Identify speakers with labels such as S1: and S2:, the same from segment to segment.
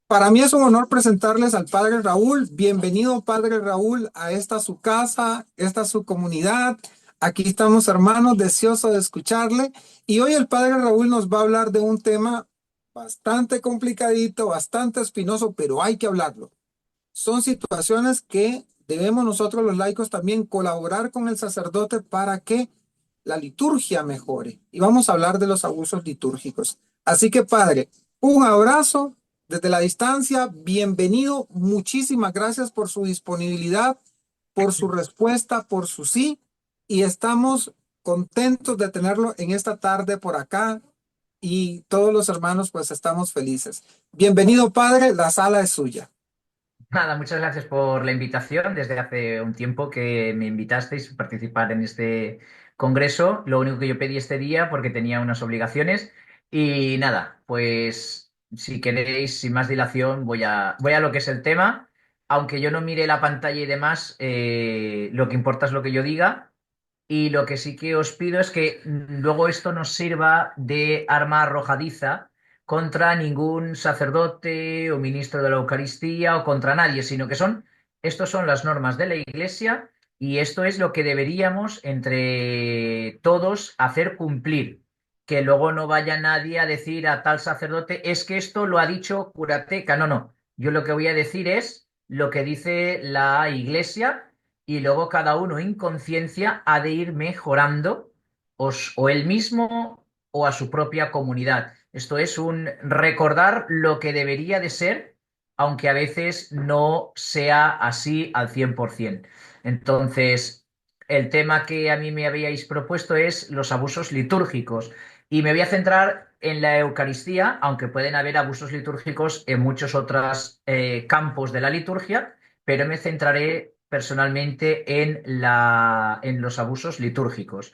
S1: Para mí es un honor presentarles al Padre Raúl. Bienvenido, Padre Raúl, a esta su casa, esta su comunidad. Aquí estamos, hermanos, deseosos de escucharle. Y hoy el Padre Raúl nos va a hablar de un tema bastante complicadito, bastante espinoso, pero hay que hablarlo. Son situaciones que debemos nosotros los laicos también colaborar con el sacerdote para que la liturgia mejore. Y vamos a hablar de los abusos litúrgicos. Así que, Padre, un abrazo desde la distancia. Bienvenido. Muchísimas gracias por su disponibilidad, por su respuesta, por su sí. Y estamos contentos de tenerlo en esta tarde por acá. Y todos los hermanos, pues estamos felices. Bienvenido, Padre. La sala es suya.
S2: Nada, muchas gracias por la invitación. Desde hace un tiempo que me invitasteis a participar en este congreso. Lo único que yo pedí este día porque tenía unas obligaciones. Y nada, pues si queréis, sin más dilación, voy a lo que es el tema. Aunque yo no mire la pantalla y demás, lo que importa es lo que yo diga. Y lo que sí que os pido es que luego esto nos sirva de arma arrojadiza contra ningún sacerdote o ministro de la Eucaristía o contra nadie, sino que estos son las normas de la Iglesia y esto es lo que deberíamos entre todos hacer cumplir. Que luego no vaya nadie a decir a tal sacerdote, es que esto lo ha dicho Curateca. No, no. Yo lo que voy a decir es lo que dice la Iglesia y luego cada uno en conciencia ha de ir mejorando o él mismo o a su propia comunidad. Esto es un recordar lo que debería de ser, aunque a veces no sea así al 100%. Entonces, el tema que a mí me habíais propuesto es los abusos litúrgicos y me voy a centrar en la Eucaristía, aunque pueden haber abusos litúrgicos en muchos otros campos de la liturgia, pero me centraré personalmente en los abusos litúrgicos.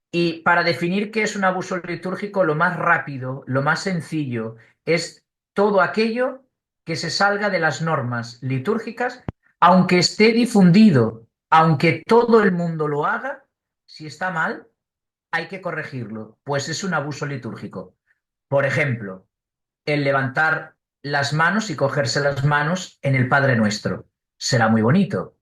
S2: Y para definir qué es un abuso litúrgico, lo más rápido, lo más sencillo, es todo aquello que se salga de las normas litúrgicas, aunque esté difundido, aunque todo el mundo lo haga, si está mal, hay que corregirlo, pues es un abuso litúrgico. Por ejemplo, el levantar las manos y cogerse las manos en el Padre Nuestro. Será muy bonito,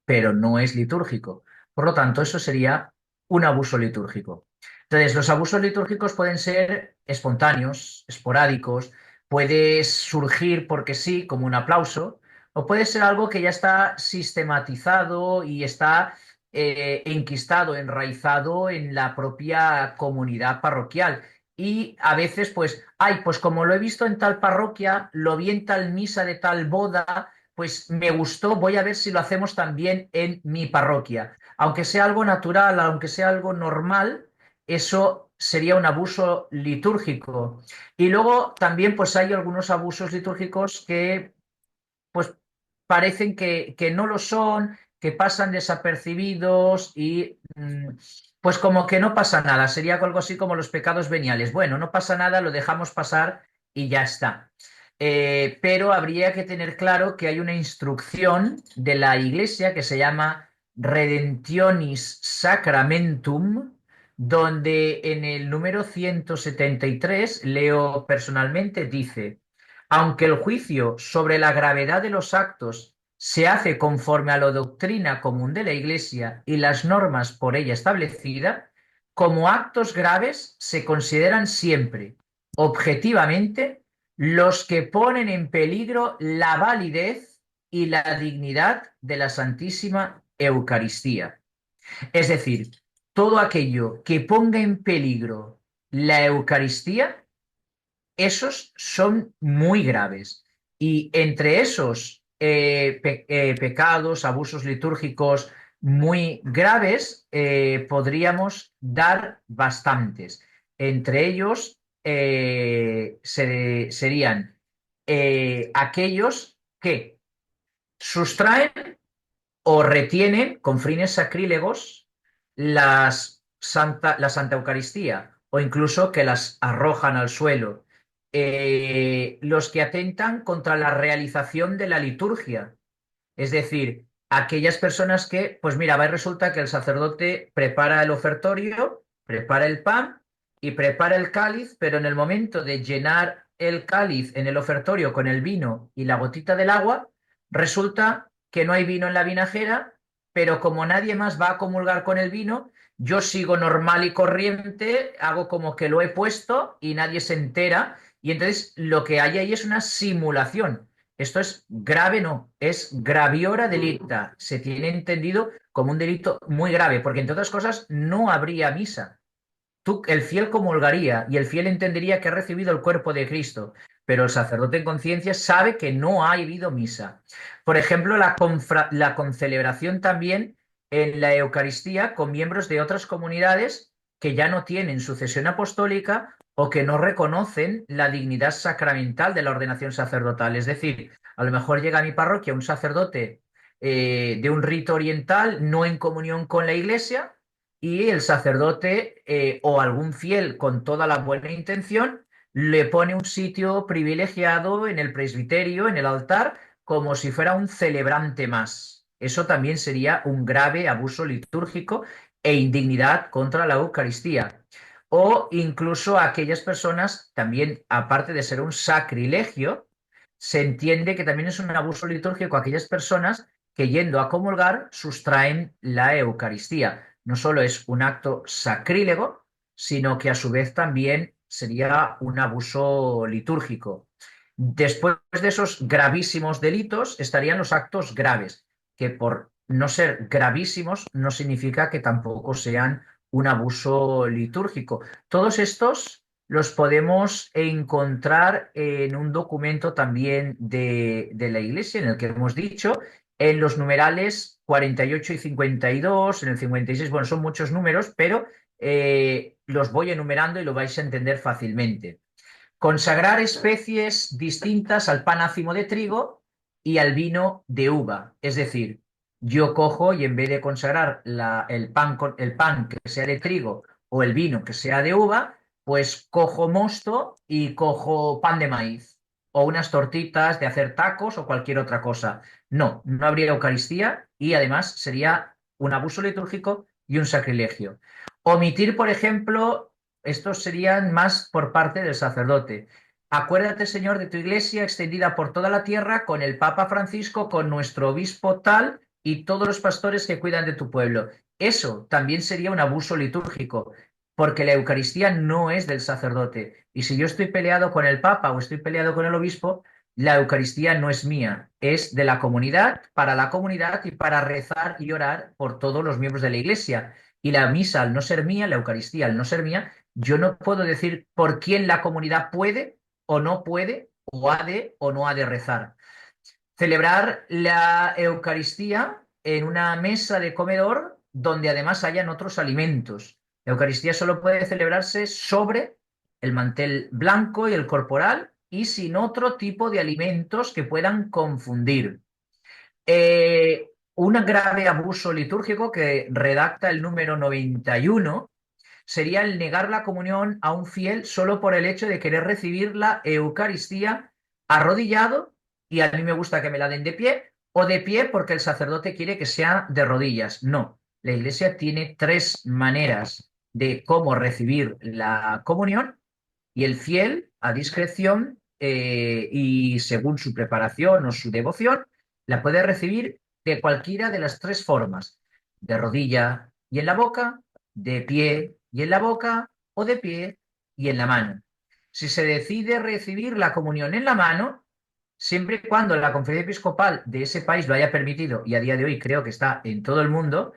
S2: pero no es litúrgico. Por lo tanto, eso sería un abuso litúrgico. Entonces, los abusos litúrgicos pueden ser espontáneos, esporádicos, puede surgir porque sí, como un aplauso, o puede ser algo que ya está sistematizado y está enquistado, enraizado en la propia comunidad parroquial. Y a veces, pues, ay, pues como lo he visto en tal parroquia, lo vi en tal misa de tal boda, pues me gustó, voy a ver si lo hacemos también en mi parroquia. Aunque sea algo natural, aunque sea algo normal, eso sería un abuso litúrgico. Y luego también pues hay algunos abusos litúrgicos que pues parecen que no lo son, que pasan desapercibidos y pues como que no pasa nada. Sería algo así como los pecados veniales. Bueno, no pasa nada, lo dejamos pasar y ya está. Pero habría que tener claro que hay una instrucción de la Iglesia que se llama Redemptionis Sacramentum, donde en el número 173, leo personalmente, dice, aunque el juicio sobre la gravedad de los actos se hace conforme a la doctrina común de la Iglesia y las normas por ella establecidas, como actos graves se consideran siempre, objetivamente, los que ponen en peligro la validez y la dignidad de la Santísima Eucaristía. Es decir, todo aquello que ponga en peligro la Eucaristía, esos son muy graves. Y entre esos pecados, abusos litúrgicos muy graves, podríamos dar bastantes. Entre ellos serían aquellos que sustraen o retienen con fines sacrílegos la Santa Eucaristía o incluso que las arrojan al suelo. Los que atentan contra la realización de la liturgia, es decir, aquellas personas que, pues mira, va y resulta que el sacerdote prepara el ofertorio, prepara el pan y prepara el cáliz, pero en el momento de llenar el cáliz en el ofertorio con el vino y la gotita del agua, resulta que no hay vino en la vinajera, pero como nadie más va a comulgar con el vino, yo sigo normal y corriente, hago como que lo he puesto y nadie se entera, y entonces lo que hay ahí es una simulación. Esto es grave, no, es graviora delicta. Se tiene entendido como un delito muy grave, porque entre otras cosas no habría misa. El fiel comulgaría y el fiel entendería que ha recibido el cuerpo de Cristo, pero el sacerdote en conciencia sabe que no ha habido misa. Por ejemplo, la concelebración también en la Eucaristía con miembros de otras comunidades que ya no tienen sucesión apostólica o que no reconocen la dignidad sacramental de la ordenación sacerdotal. Es decir, a lo mejor llega a mi parroquia un sacerdote de un rito oriental no en comunión con la Iglesia y el sacerdote o algún fiel con toda la buena intención le pone un sitio privilegiado en el presbiterio, en el altar, como si fuera un celebrante más. Eso también sería un grave abuso litúrgico e indignidad contra la Eucaristía. O incluso aquellas personas, también, aparte de ser un sacrilegio, se entiende que también es un abuso litúrgico aquellas personas que yendo a comulgar sustraen la Eucaristía. No solo es un acto sacrílego, sino que a su vez también sería un abuso litúrgico. Después de esos gravísimos delitos estarían los actos graves, que por no ser gravísimos no significa que tampoco sean un abuso litúrgico. Todos estos los podemos encontrar en un documento también de la Iglesia, en el que hemos dicho, en los numerales 48 y 52, en el 56, bueno, son muchos números, pero los voy enumerando y lo vais a entender fácilmente. Consagrar especies distintas al pan ácimo de trigo y al vino de uva. Es decir, yo cojo y en vez de consagrar el pan que sea de trigo o el vino que sea de uva, pues cojo mosto y cojo pan de maíz o unas tortitas de hacer tacos o cualquier otra cosa. No, no habría Eucaristía y además sería un abuso litúrgico y un sacrilegio. Omitir, por ejemplo, estos serían más por parte del sacerdote. Acuérdate, Señor, de tu iglesia extendida por toda la tierra, con el Papa Francisco, con nuestro obispo tal y todos los pastores que cuidan de tu pueblo. Eso también sería un abuso litúrgico, porque la Eucaristía no es del sacerdote. Y si yo estoy peleado con el Papa o estoy peleado con el obispo, la Eucaristía no es mía, es de la comunidad y para rezar y orar por todos los miembros de la iglesia. Y la misa, al no ser mía, la Eucaristía, al no ser mía, yo no puedo decir por quién la comunidad puede o no puede, o ha de o no ha de rezar. Celebrar la Eucaristía en una mesa de comedor donde además hayan otros alimentos. La Eucaristía solo puede celebrarse sobre el mantel blanco y el corporal y sin otro tipo de alimentos que puedan confundir. Un grave abuso litúrgico que redacta el número 91 sería el negar la comunión a un fiel solo por el hecho de querer recibir la Eucaristía arrodillado, y a mí me gusta que me la den de pie, o de pie porque el sacerdote quiere que sea de rodillas. No, la Iglesia tiene tres maneras de cómo recibir la comunión y el fiel, a discreción y según su preparación o su devoción, la puede recibir de cualquiera de las tres formas: de rodilla y en la boca, de pie y en la boca, o de pie y en la mano. Si se decide recibir la comunión en la mano, siempre y cuando la conferencia episcopal de ese país lo haya permitido, y a día de hoy creo que está en todo el mundo,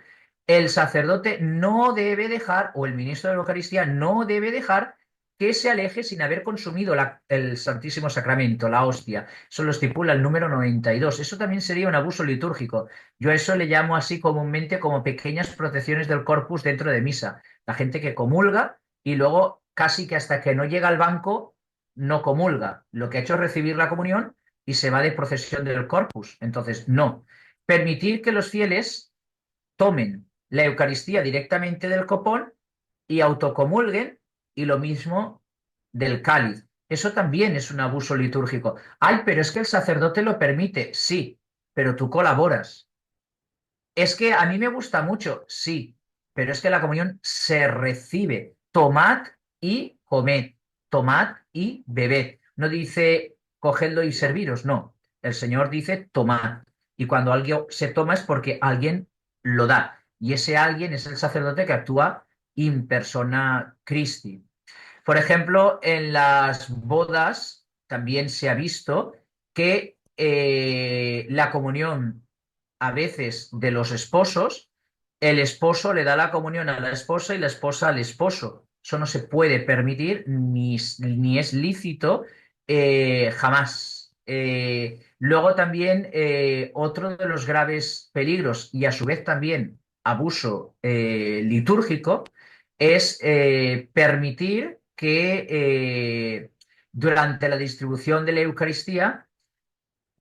S2: el sacerdote no debe dejar, o el ministro de la Eucaristía no debe dejar que se aleje sin haber consumido el Santísimo Sacramento, la hostia. Eso lo estipula el número 92. Eso también sería un abuso litúrgico. Yo a eso le llamo así comúnmente como pequeñas protecciones del corpus dentro de misa. La gente que comulga y luego casi que hasta que no llega al banco no comulga. Lo que ha hecho es recibir la comunión y se va de procesión del corpus. Entonces, no. Permitir que los fieles tomen la Eucaristía directamente del copón y autocomulguen, y lo mismo del cáliz. Eso también es un abuso litúrgico. Ay, pero es que el sacerdote lo permite. Sí, pero tú colaboras. Es que a mí me gusta mucho. Sí, pero es que la comunión se recibe. Tomad y comed. Tomad y bebed. no dice cogedlo y serviros, no. El Señor dice tomad. Y cuando alguien se toma es porque alguien lo da. Y ese alguien es el sacerdote que actúa in persona Christi. Por ejemplo, en las bodas también se ha visto que la comunión a veces de los esposos, el esposo le da la comunión a la esposa y la esposa al esposo. Eso no se puede permitir ni es lícito jamás. Luego también otro de los graves peligros y a su vez también abuso litúrgico es permitir que durante la distribución de la Eucaristía,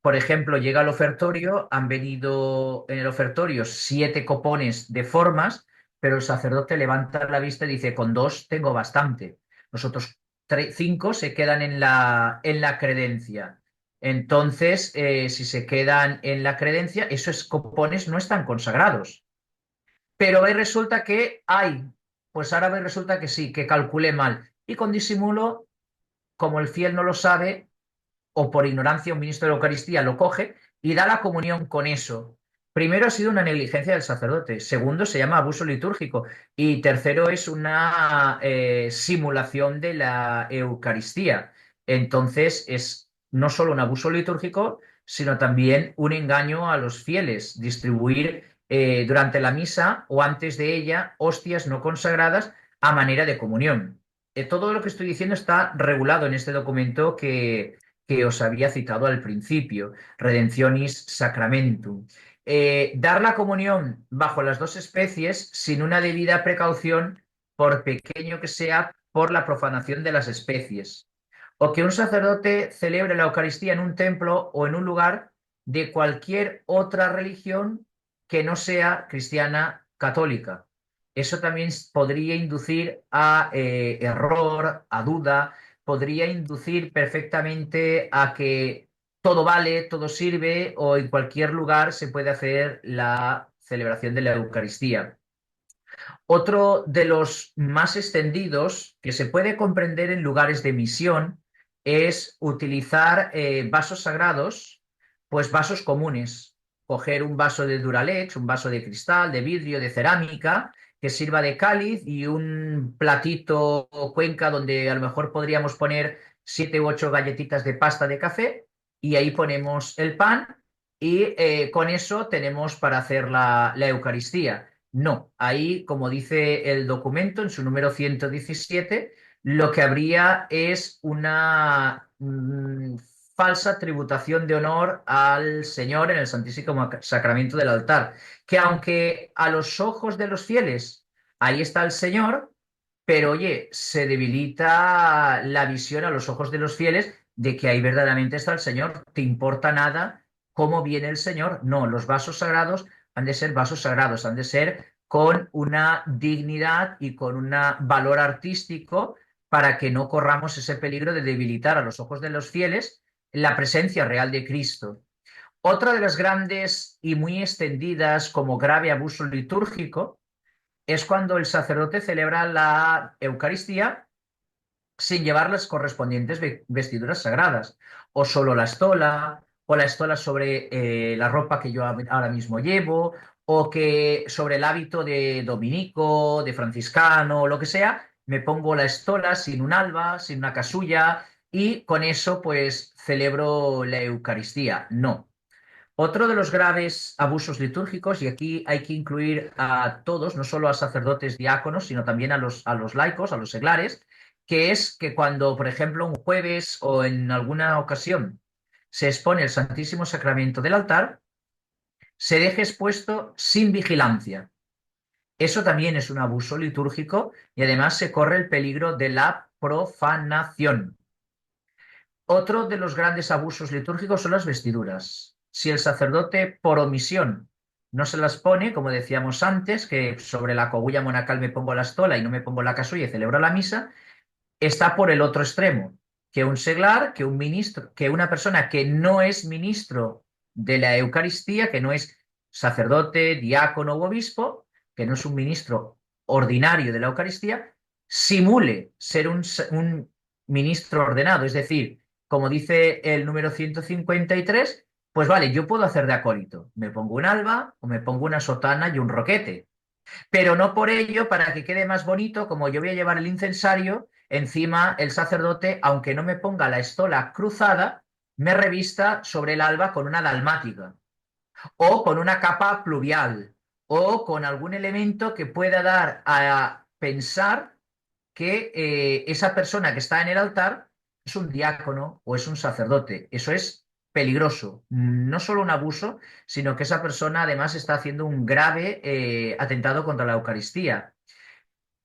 S2: por ejemplo, llega el ofertorio, han venido en el ofertorio 7 copones de formas, pero el sacerdote levanta la vista y dice, con 2 tengo bastante. Los otros 5 se quedan en la credencia. Entonces, si se quedan en la credencia, esos copones no están consagrados. Pero ahí resulta que hay, pues ahora resulta que sí, que calculé mal. Y con disimulo, como el fiel no lo sabe, o por ignorancia un ministro de la Eucaristía lo coge y da la comunión con eso. Primero ha sido una negligencia del sacerdote, segundo se llama abuso litúrgico y tercero es una simulación de la Eucaristía. Entonces es no solo un abuso litúrgico, sino también un engaño a los fieles, distribuir durante la misa o antes de ella hostias no consagradas a manera de comunión. Todo lo que estoy diciendo está regulado en este documento que os había citado al principio, Redemptionis Sacramentum. Dar la comunión bajo las dos especies sin una debida precaución, por pequeño que sea, por la profanación de las especies. O que un sacerdote celebre la Eucaristía en un templo o en un lugar de cualquier otra religión que no sea cristiana católica. Eso también podría inducir a error, a duda, podría inducir perfectamente a que todo vale, todo sirve o en cualquier lugar se puede hacer la celebración de la Eucaristía. Otro de los más extendidos que se puede comprender en lugares de misión es utilizar vasos sagrados, pues vasos comunes. Coger un vaso de Duralex, un vaso de cristal, de vidrio, de cerámica, que sirva de cáliz y un platito o cuenca donde a lo mejor podríamos poner 7 u 8 galletitas de pasta de café y ahí ponemos el pan y con eso tenemos para hacer la Eucaristía. No, ahí, como dice el documento en su número 117, lo que habría es una falsa tributación de honor al Señor en el Santísimo Sacramento del altar, que aunque a los ojos de los fieles ahí está el Señor, pero oye, se debilita la visión a los ojos de los fieles de que ahí verdaderamente está el Señor. ¿Te importa nada cómo viene el Señor? No, los vasos sagrados han de ser vasos sagrados, han de ser con una dignidad y con un valor artístico para que no corramos ese peligro de debilitar a los ojos de los fieles la presencia real de Cristo. Otra de las grandes y muy extendidas como grave abuso litúrgico es cuando el sacerdote celebra la Eucaristía sin llevar las correspondientes vestiduras sagradas, o solo la estola, o la estola sobre la ropa que yo ahora mismo llevo, o que sobre el hábito de dominico, de franciscano, lo que sea, me pongo la estola sin un alba, sin una casulla, y con eso pues celebro la Eucaristía. No. Otro de los graves abusos litúrgicos, y aquí hay que incluir a todos, no solo a sacerdotes diáconos, sino también a los laicos, a los seglares, que es que cuando, por ejemplo, un jueves o en alguna ocasión se expone el Santísimo Sacramento del altar, se deje expuesto sin vigilancia. Eso también es un abuso litúrgico y además se corre el peligro de la profanación. Otro de los grandes abusos litúrgicos son las vestiduras. Si el sacerdote por omisión no se las pone, como decíamos antes, que sobre la cogulla monacal me pongo la estola y no me pongo la casulla y celebro la misa, está por el otro extremo, que un seglar, que un ministro, que una persona que no es ministro de la Eucaristía, que no es sacerdote, diácono u obispo, que no es un ministro ordinario de la Eucaristía, simule ser un ministro ordenado, es decir, como dice el número 153, pues vale, yo puedo hacer de acólito. Me pongo un alba o me pongo una sotana y un roquete. Pero no por ello, para que quede más bonito, como yo voy a llevar el incensario, encima el sacerdote, aunque no me ponga la estola cruzada, me revista sobre el alba con una dalmática o con una capa pluvial o con algún elemento que pueda dar a pensar que esa persona que está en el altar es un diácono o es un sacerdote. Eso es peligroso. No solo un abuso, sino que esa persona además está haciendo un grave atentado contra la Eucaristía.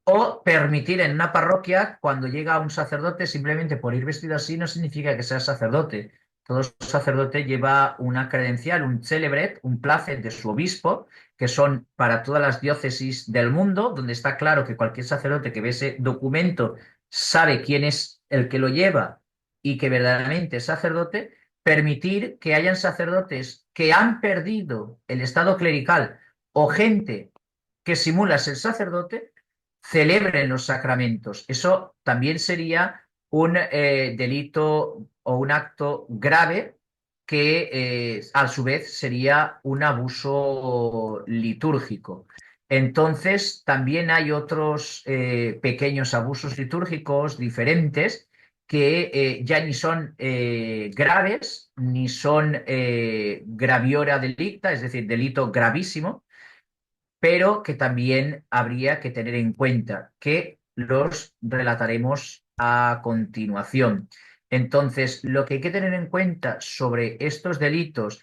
S2: O permitir en una parroquia, cuando llega un sacerdote, simplemente por ir vestido así, no significa que sea sacerdote. Todo sacerdote lleva una credencial, un celebret, un placet de su obispo, que son para todas las diócesis del mundo, donde está claro que cualquier sacerdote que ve ese documento sabe quién es el que lo lleva y que verdaderamente es sacerdote. Permitir que hayan sacerdotes que han perdido el estado clerical o gente que simula ser sacerdote celebren los sacramentos. Eso también sería un delito o un acto grave que a su vez sería un abuso litúrgico. Entonces, también hay otros pequeños abusos litúrgicos diferentes que ya ni son graves, ni son graviora delicta, es decir, delito gravísimo, pero que también habría que tener en cuenta, que los relataremos a continuación. Entonces, lo que hay que tener en cuenta sobre estos delitos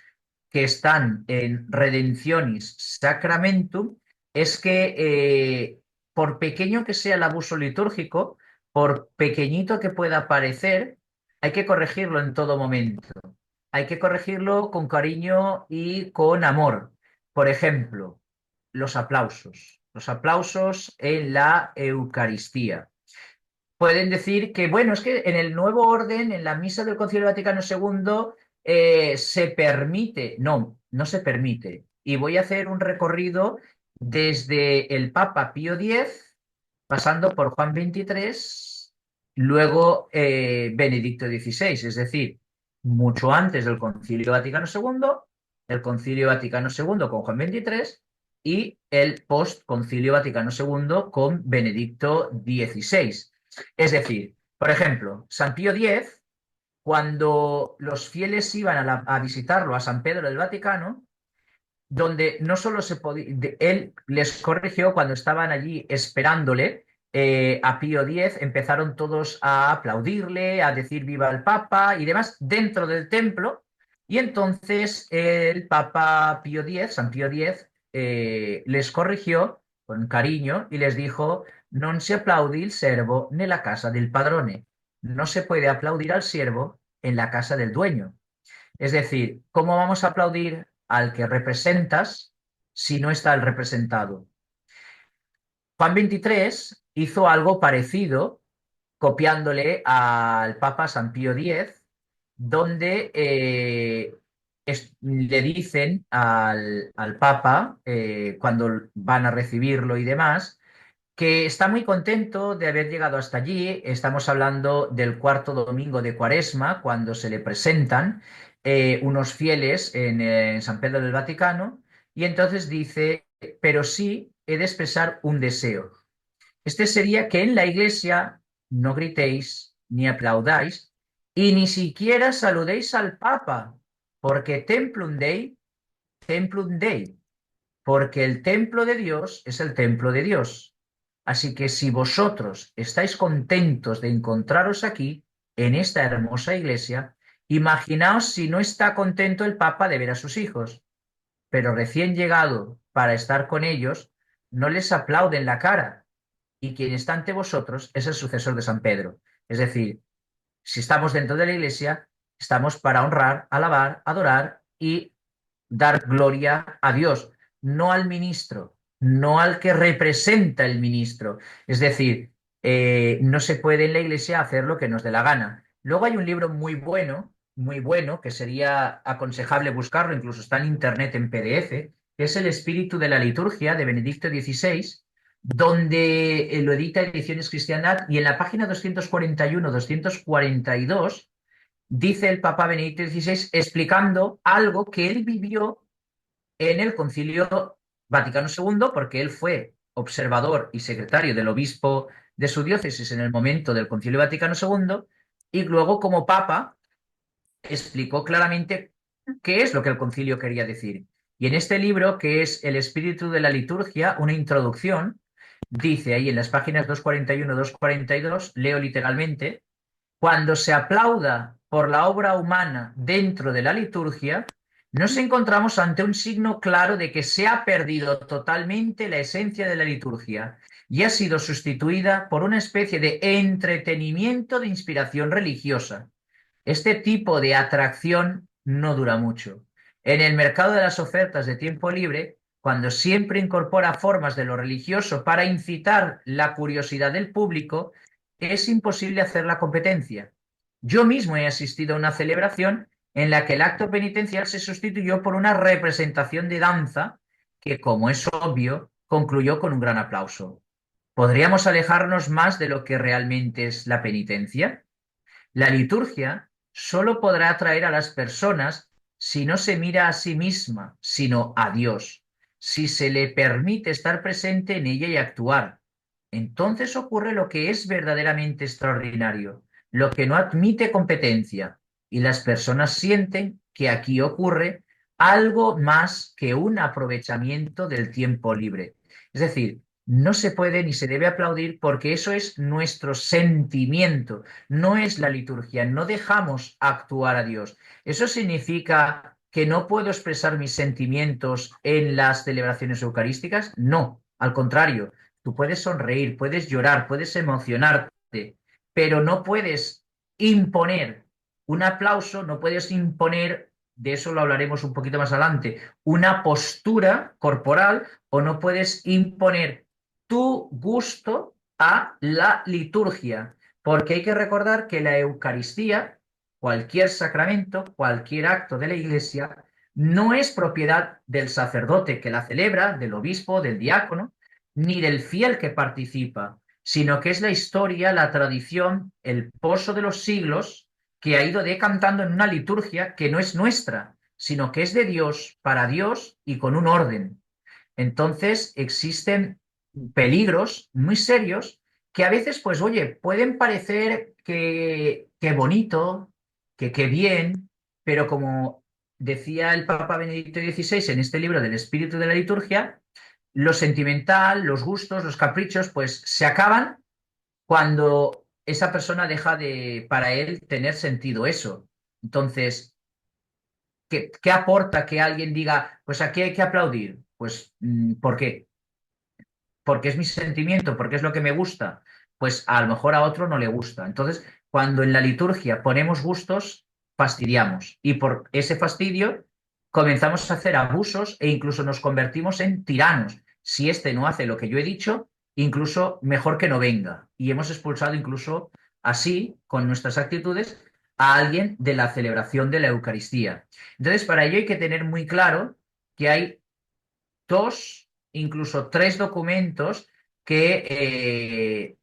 S2: que están en Redemptionis Sacramentum es que, por pequeño que sea el abuso litúrgico, por pequeñito que pueda parecer, hay que corregirlo en todo momento. Hay que corregirlo con cariño y con amor. Por ejemplo, los aplausos en la Eucaristía. Pueden decir que, bueno, es que en el nuevo orden, en la misa del Concilio Vaticano II, se permite. No, no se permite. Y voy a hacer un recorrido desde el Papa Pío X, pasando por Juan XXIII, luego Benedicto XVI, es decir, mucho antes del Concilio Vaticano II, el Concilio Vaticano II con Juan XXIII y el post-Concilio Vaticano II con Benedicto XVI. Es decir, por ejemplo, San Pío X, cuando los fieles iban a visitarlo a San Pedro del Vaticano, donde no solo se podía, él les corrigió cuando estaban allí esperándole a Pío X, empezaron todos a aplaudirle, a decir viva el Papa y demás dentro del templo, y entonces el Papa Pío X, San Pío X, les corrigió con cariño y les dijo: non se aplaudi il servo nella casa del padrone. No se puede aplaudir al siervo en la casa del dueño. Es decir, ¿cómo vamos a aplaudir al que representas si no está el representado? Juan XXIII hizo algo parecido, copiándole al Papa San Pío X, donde le dicen al Papa, cuando van a recibirlo y demás, que está muy contento de haber llegado hasta allí. Estamos hablando del cuarto domingo de Cuaresma, cuando se le presentan unos fieles en San Pedro del Vaticano, y entonces dice: pero sí he de expresar un deseo. Este sería que en la iglesia no gritéis ni aplaudáis y ni siquiera saludéis al Papa, porque templum Dei, porque el templo de Dios es el templo de Dios. Así que si vosotros estáis contentos de encontraros aquí, en esta hermosa iglesia, imaginaos si no está contento el Papa de ver a sus hijos, pero recién llegado para estar con ellos, no les aplauden la cara, y quien está ante vosotros es el sucesor de San Pedro. Es decir, si estamos dentro de la iglesia, estamos para honrar, alabar, adorar y dar gloria a Dios, no al ministro, no al que representa el ministro. Es decir, no se puede en la iglesia hacer lo que nos dé la gana. Luego hay un libro muy bueno, que sería aconsejable buscarlo, incluso está en internet en PDF, que es El espíritu de la liturgia de Benedicto XVI, donde lo edita Ediciones Cristiandad, y en la página 241-242 dice el Papa Benedicto XVI explicando algo que él vivió en el Concilio Vaticano II, porque él fue observador y secretario del obispo de su diócesis en el momento del Concilio Vaticano II, y luego como Papa explicó claramente qué es lo que el concilio quería decir. Y en este libro, que es El espíritu de la liturgia, una introducción, dice ahí en las páginas 241 y 242, leo literalmente, cuando se aplauda por la obra humana dentro de la liturgia, nos encontramos ante un signo claro de que se ha perdido totalmente la esencia de la liturgia y ha sido sustituida por una especie de entretenimiento de inspiración religiosa. Este tipo de atracción no dura mucho. En el mercado de las ofertas de tiempo libre, cuando siempre incorpora formas de lo religioso para incitar la curiosidad del público, es imposible hacer la competencia. Yo mismo he asistido a una celebración en la que el acto penitencial se sustituyó por una representación de danza que, como es obvio, concluyó con un gran aplauso. ¿Podríamos alejarnos más de lo que realmente es la penitencia? La liturgia solo podrá atraer a las personas si no se mira a sí misma, sino a Dios, si se le permite estar presente en ella y actuar. Entonces ocurre lo que es verdaderamente extraordinario, lo que no admite competencia, y las personas sienten que aquí ocurre algo más que un aprovechamiento del tiempo libre. Es decir, no se puede ni se debe aplaudir porque eso es nuestro sentimiento, no es la liturgia, no dejamos actuar a Dios. ¿Eso significa que no puedo expresar mis sentimientos en las celebraciones eucarísticas? No, al contrario, tú puedes sonreír, puedes llorar, puedes emocionarte, pero no puedes imponer un aplauso, no puedes imponer, de eso lo hablaremos un poquito más adelante, una postura corporal o no puedes imponer tu gusto a la liturgia, porque hay que recordar que la Eucaristía, cualquier sacramento, cualquier acto de la Iglesia, no es propiedad del sacerdote que la celebra, del obispo, del diácono, ni del fiel que participa, sino que es la historia, la tradición, el pozo de los siglos que ha ido decantando en una liturgia que no es nuestra, sino que es de Dios, para Dios y con un orden. Entonces existen peligros muy serios que a veces, pues, oye, pueden parecer que bonito, que bien, pero como decía el Papa Benedicto XVI en este libro del espíritu de la liturgia, lo sentimental, los gustos, los caprichos, pues se acaban cuando esa persona deja de, para él, tener sentido eso. Entonces, ¿qué aporta que alguien diga, pues aquí hay que aplaudir? Pues, ¿por qué? Porque es mi sentimiento, porque es lo que me gusta, pues a lo mejor a otro no le gusta. Entonces, cuando en la liturgia ponemos gustos, fastidiamos. Y por ese fastidio comenzamos a hacer abusos e incluso nos convertimos en tiranos. Si este no hace lo que yo he dicho, incluso mejor que no venga. Y hemos expulsado incluso así, con nuestras actitudes, a alguien de la celebración de la Eucaristía. Entonces, para ello hay que tener muy claro que hay dos, incluso tres documentos que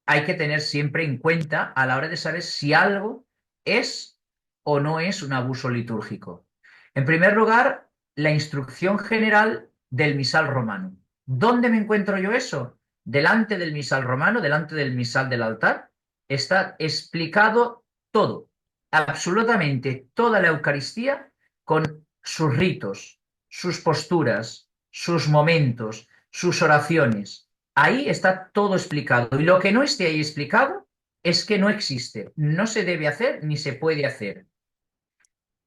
S2: hay que tener siempre en cuenta a la hora de saber si algo es o no es un abuso litúrgico. En primer lugar, la instrucción general del misal romano. ¿Dónde me encuentro yo eso? Delante del misal romano, delante del misal del altar, está explicado todo, absolutamente toda la Eucaristía con sus ritos, sus posturas, sus momentos, sus oraciones. Ahí está todo explicado. Y lo que no esté ahí explicado es que no existe, no se debe hacer ni se puede hacer.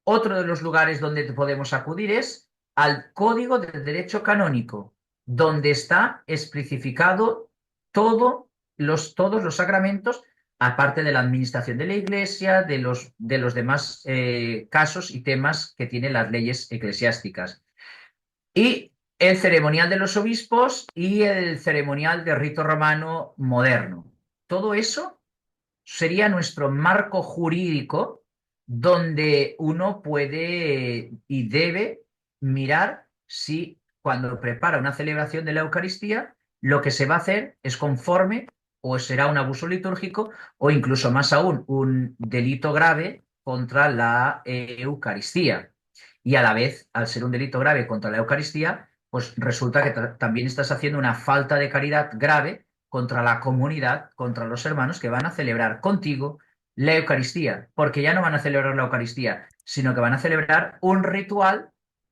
S2: Otro de los lugares donde podemos acudir es al Código del Derecho Canónico, donde está especificado todos los sacramentos, aparte de la administración de la Iglesia, de los demás casos y temas que tienen las leyes eclesiásticas. Y el ceremonial de los obispos y el ceremonial de rito romano moderno. Todo eso sería nuestro marco jurídico donde uno puede y debe mirar si cuando prepara una celebración de la Eucaristía, lo que se va a hacer es conforme o será un abuso litúrgico o incluso más aún un delito grave contra la Eucaristía. Y a la vez, al ser un delito grave contra la Eucaristía, pues resulta que también estás haciendo una falta de caridad grave contra la comunidad, contra los hermanos que van a celebrar contigo la Eucaristía, porque ya no van a celebrar la Eucaristía, sino que van a celebrar un ritual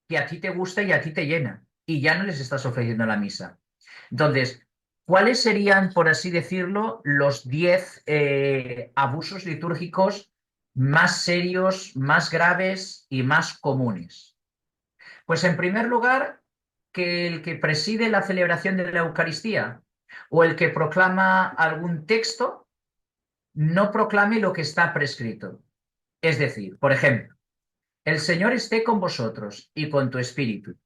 S2: que a ti te gusta y a ti te llena, y ya no les estás ofreciendo la misa. Entonces, ¿cuáles serían, por así decirlo, los 10 abusos litúrgicos más serios, más graves y más comunes? Pues en primer lugar, que el que preside la celebración de la Eucaristía o el que proclama algún texto no proclame lo que está prescrito. Es decir, por ejemplo, el Señor esté con vosotros y con tu espíritu.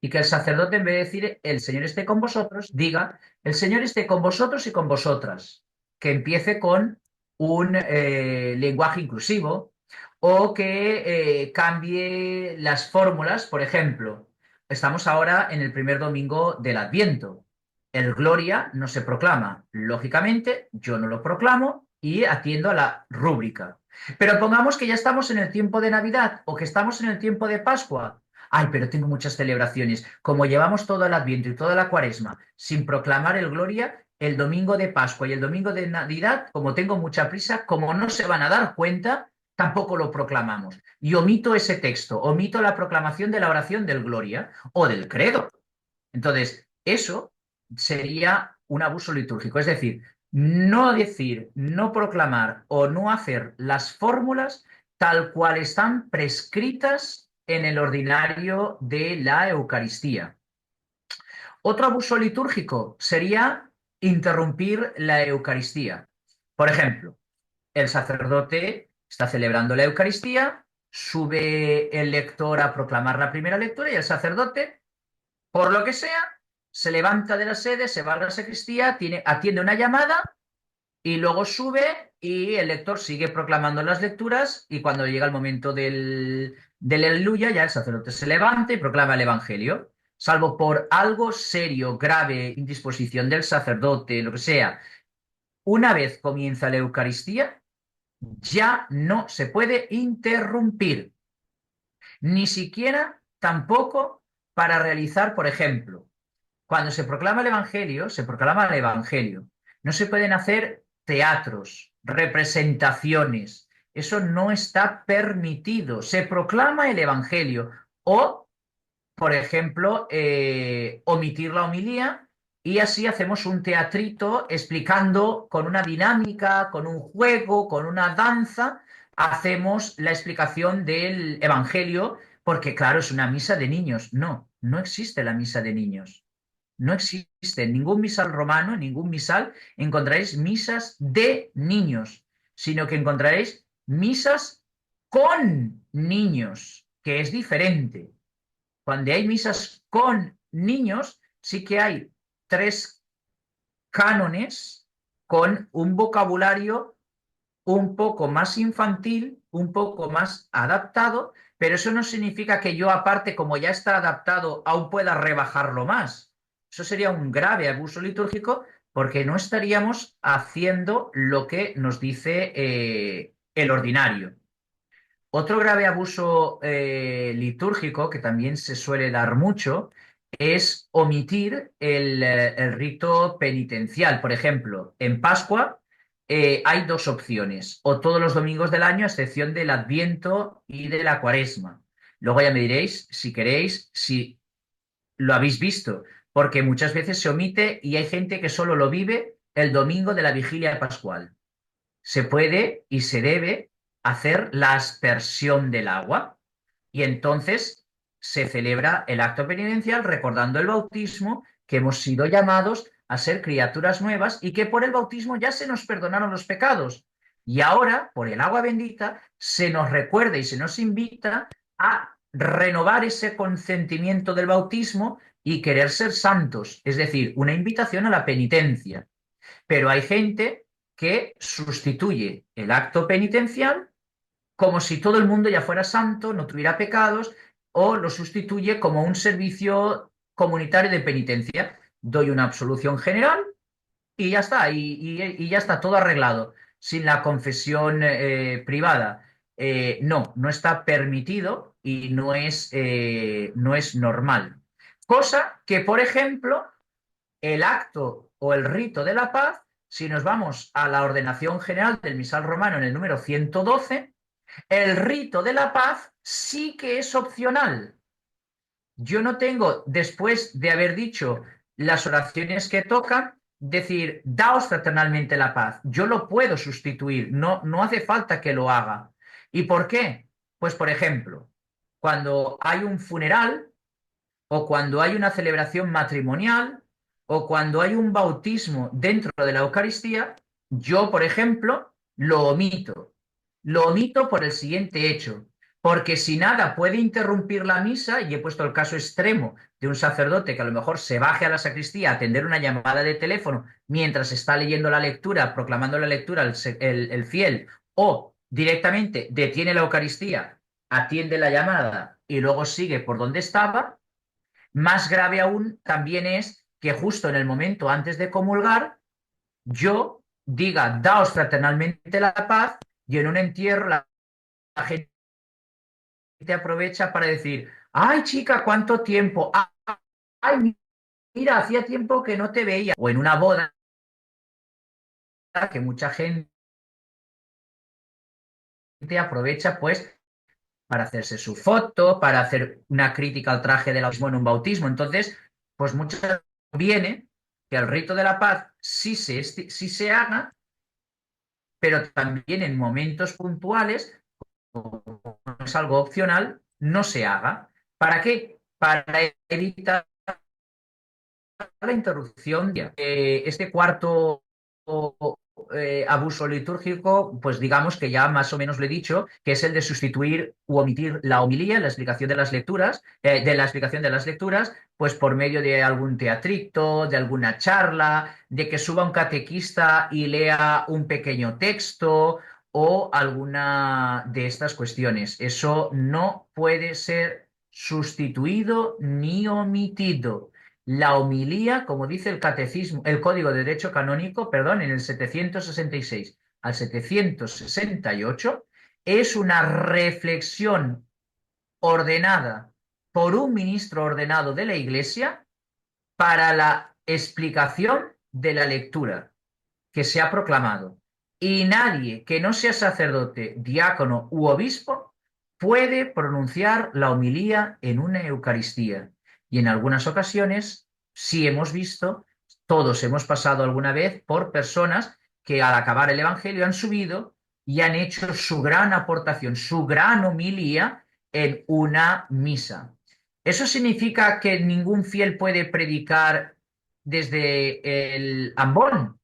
S2: Y que el sacerdote, en vez de decir el Señor esté con vosotros, diga el Señor esté con vosotros y con vosotras. Que empiece con un lenguaje inclusivo o que cambie las fórmulas. Por ejemplo, estamos ahora en el primer domingo del Adviento. El Gloria no se proclama. Lógicamente, yo no lo proclamo y atiendo a la rúbrica. Pero pongamos que ya estamos en el tiempo de Navidad o que estamos en el tiempo de Pascua. Ay, pero tengo muchas celebraciones. Como llevamos todo el Adviento y toda la Cuaresma sin proclamar el Gloria, el domingo de Pascua y el domingo de Navidad, como tengo mucha prisa, como no se van a dar cuenta, tampoco lo proclamamos. Y omito ese texto, omito la proclamación de la oración del Gloria o del Credo. Entonces, eso sería un abuso litúrgico. Es decir, no decir, no proclamar o no hacer las fórmulas tal cual están prescritas en el ordinario de la Eucaristía. Otro abuso litúrgico sería interrumpir la Eucaristía. Por ejemplo, el sacerdote está celebrando la Eucaristía, sube el lector a proclamar la primera lectura y el sacerdote, por lo que sea, se levanta de la sede, se va a la sacristía, atiende una llamada y luego sube y el lector sigue proclamando las lecturas y cuando llega el momento del aleluya, ya el sacerdote se levanta y proclama el evangelio. Salvo por algo serio, grave, indisposición del sacerdote, lo que sea. Una vez comienza la Eucaristía, ya no se puede interrumpir, ni siquiera tampoco para realizar, por ejemplo, cuando se proclama el Evangelio, se proclama el Evangelio. No se pueden hacer teatros, representaciones. Eso no está permitido. Se proclama el Evangelio. O, por ejemplo, omitir la homilía y así hacemos un teatrito explicando con una dinámica, con un juego, con una danza, hacemos la explicación del Evangelio, porque claro, es una misa de niños. No, no existe la misa de niños. No existe en ningún misal romano, en ningún misal, encontraréis misas de niños, sino que encontraréis misas con niños, que es diferente. Cuando hay misas con niños, sí que hay tres cánones con un vocabulario un poco más infantil, un poco más adaptado, pero eso no significa que yo aparte, como ya está adaptado, aún pueda rebajarlo más. Eso sería un grave abuso litúrgico porque no estaríamos haciendo lo que nos dice el ordinario. Otro grave abuso litúrgico que también se suele dar mucho es omitir el rito penitencial. Por ejemplo, en Pascua hay dos opciones, o todos los domingos del año, a excepción del Adviento y de la Cuaresma. Luego ya me diréis, si queréis, si lo habéis visto, porque muchas veces se omite y hay gente que solo lo vive el domingo de la vigilia pascual. Se puede y se debe hacer la aspersión del agua y entonces se celebra el acto penitencial recordando el bautismo, que hemos sido llamados a ser criaturas nuevas y que por el bautismo ya se nos perdonaron los pecados. Y ahora, por el agua bendita, se nos recuerda y se nos invita a renovar ese consentimiento del bautismo y querer ser santos, es decir, una invitación a la penitencia. Pero hay gente que sustituye el acto penitencial como si todo el mundo ya fuera santo, no tuviera pecados, o lo sustituye como un servicio comunitario de penitencia. Doy una absolución general y ya está, y ya está todo arreglado, sin la confesión privada. no está permitido y no es normal. Cosa que, por ejemplo, el acto o el rito de la paz, si nos vamos a la ordenación general del misal romano en el número 112, el rito de la paz sí que es opcional. Yo no tengo, después de haber dicho las oraciones que tocan, decir, daos fraternalmente la paz. Yo lo puedo sustituir, no hace falta que lo haga. ¿Y por qué? Pues, por ejemplo, cuando hay un funeral o cuando hay una celebración matrimonial o cuando hay un bautismo dentro de la Eucaristía, yo, por ejemplo, lo omito. Lo omito por el siguiente hecho, porque si nada puede interrumpir la misa, y he puesto el caso extremo de un sacerdote que a lo mejor se baje a la sacristía a atender una llamada de teléfono mientras está leyendo la lectura, proclamando la lectura el fiel, o directamente detiene la Eucaristía, atiende la llamada y luego sigue por donde estaba. Más grave aún también es que justo en el momento antes de comulgar, yo diga, daos fraternalmente la paz, y en un entierro la gente aprovecha para decir, ay chica, ¿cuánto tiempo? Ay, mira, hacía tiempo que no te veía. O en una boda, que mucha gente aprovecha pues para hacerse su foto, para hacer una crítica al traje del bautismo en un bautismo. Entonces, pues muchas veces viene que el rito de la paz sí se haga, pero también en momentos puntuales, como es algo opcional, no se haga. ¿Para qué? Para evitar la interrupción. Este cuarto abuso litúrgico, pues digamos que ya más o menos lo he dicho, que es el de sustituir u omitir la homilía, la explicación de las lecturas, de la explicación de las lecturas, pues por medio de algún teatrito, de alguna charla, de que suba un catequista y lea un pequeño texto o alguna de estas cuestiones. Eso no puede ser sustituido ni omitido. La homilía, como dice el catecismo, el Código de Derecho Canónico, perdón, en el 766 al 768, es una reflexión ordenada por un ministro ordenado de la Iglesia para la explicación de la lectura que se ha proclamado. Y nadie que no sea sacerdote, diácono u obispo puede pronunciar la homilía en una Eucaristía. Y en algunas ocasiones, sí hemos visto, todos hemos pasado alguna vez por personas que al acabar el Evangelio han subido y han hecho su gran aportación, su gran homilía en una misa. ¿Eso significa que ningún fiel puede predicar desde el ambón?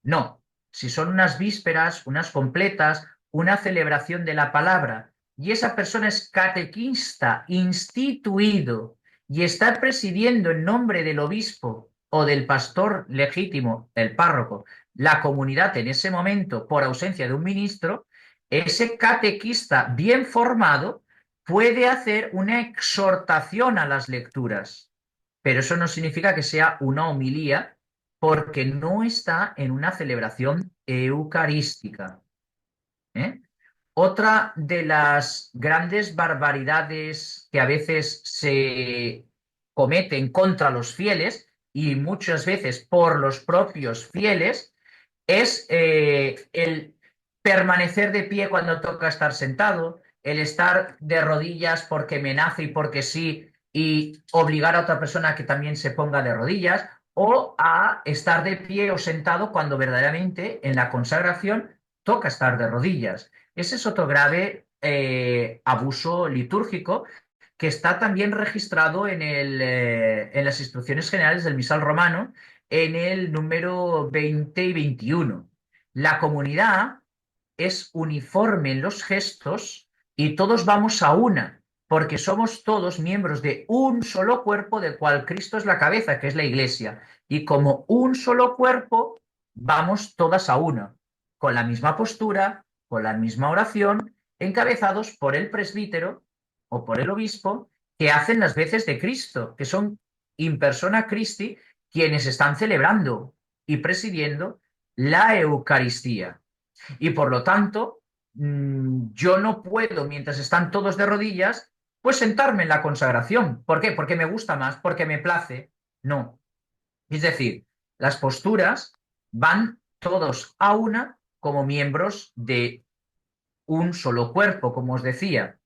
S2: No, si son unas vísperas, unas completas, una celebración de la palabra, y esa persona es catequista, instituido, y está presidiendo en nombre del obispo o del pastor legítimo, el párroco, la comunidad en ese momento por ausencia de un ministro, ese catequista bien formado puede hacer una exhortación a las lecturas, pero eso no significa que sea una homilía porque no está en una celebración eucarística. ¿Eh? Otra de las grandes barbaridades que a veces se cometen contra los fieles y muchas veces por los propios fieles es el permanecer de pie cuando toca estar sentado, el estar de rodillas porque me nace y porque sí, y obligar a otra persona a que también se ponga de rodillas, o a estar de pie o sentado cuando verdaderamente en la consagración toca estar de rodillas. Ese es otro grave abuso litúrgico que está también registrado en las instrucciones generales del misal romano en el número 20 y 21. La comunidad es uniforme en los gestos y todos vamos a una, porque somos todos miembros de un solo cuerpo del cual Cristo es la cabeza, que es la Iglesia. Y como un solo cuerpo, vamos todas a una, con la misma postura, con la misma oración, encabezados por el presbítero o por el obispo, que hacen las veces de Cristo, que son in persona Christi quienes están celebrando y presidiendo la Eucaristía. Y por lo tanto, yo no puedo, mientras están todos de rodillas, pues sentarme en la consagración. ¿Por qué? Porque me gusta más, porque me place. No. Es decir, las posturas van todos a una como miembros de un solo cuerpo, como os decía.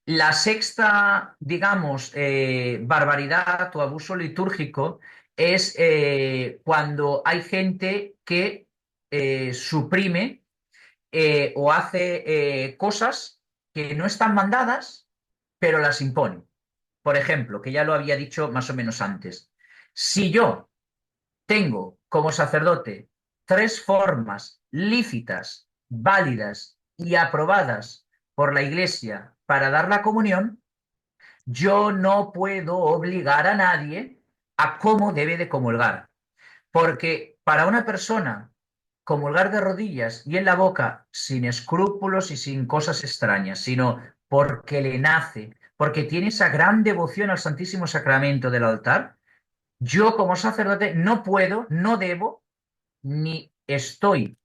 S2: La sexta, digamos, barbaridad o abuso litúrgico es cuando hay gente que suprime o hace cosas que no están mandadas, pero las impone. Por ejemplo, que ya lo había dicho más o menos antes. Si yo tengo como sacerdote tres formas lícitas, válidas y aprobadas por la Iglesia para dar la comunión, yo no puedo obligar a nadie a cómo debe de comulgar. Porque para una persona comulgar de rodillas y en la boca sin escrúpulos y sin cosas extrañas, sino porque le nace, porque tiene esa gran devoción al Santísimo Sacramento del altar, yo como sacerdote no puedo, no debo, ni estoy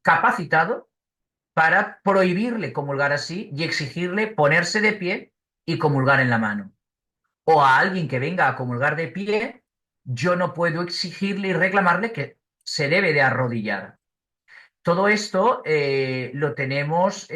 S2: capacitado para prohibirle comulgar así y exigirle ponerse de pie y comulgar en la mano. O a alguien que venga a comulgar de pie, yo no puedo exigirle y reclamarle que se debe de arrodillar. Todo esto lo tenemos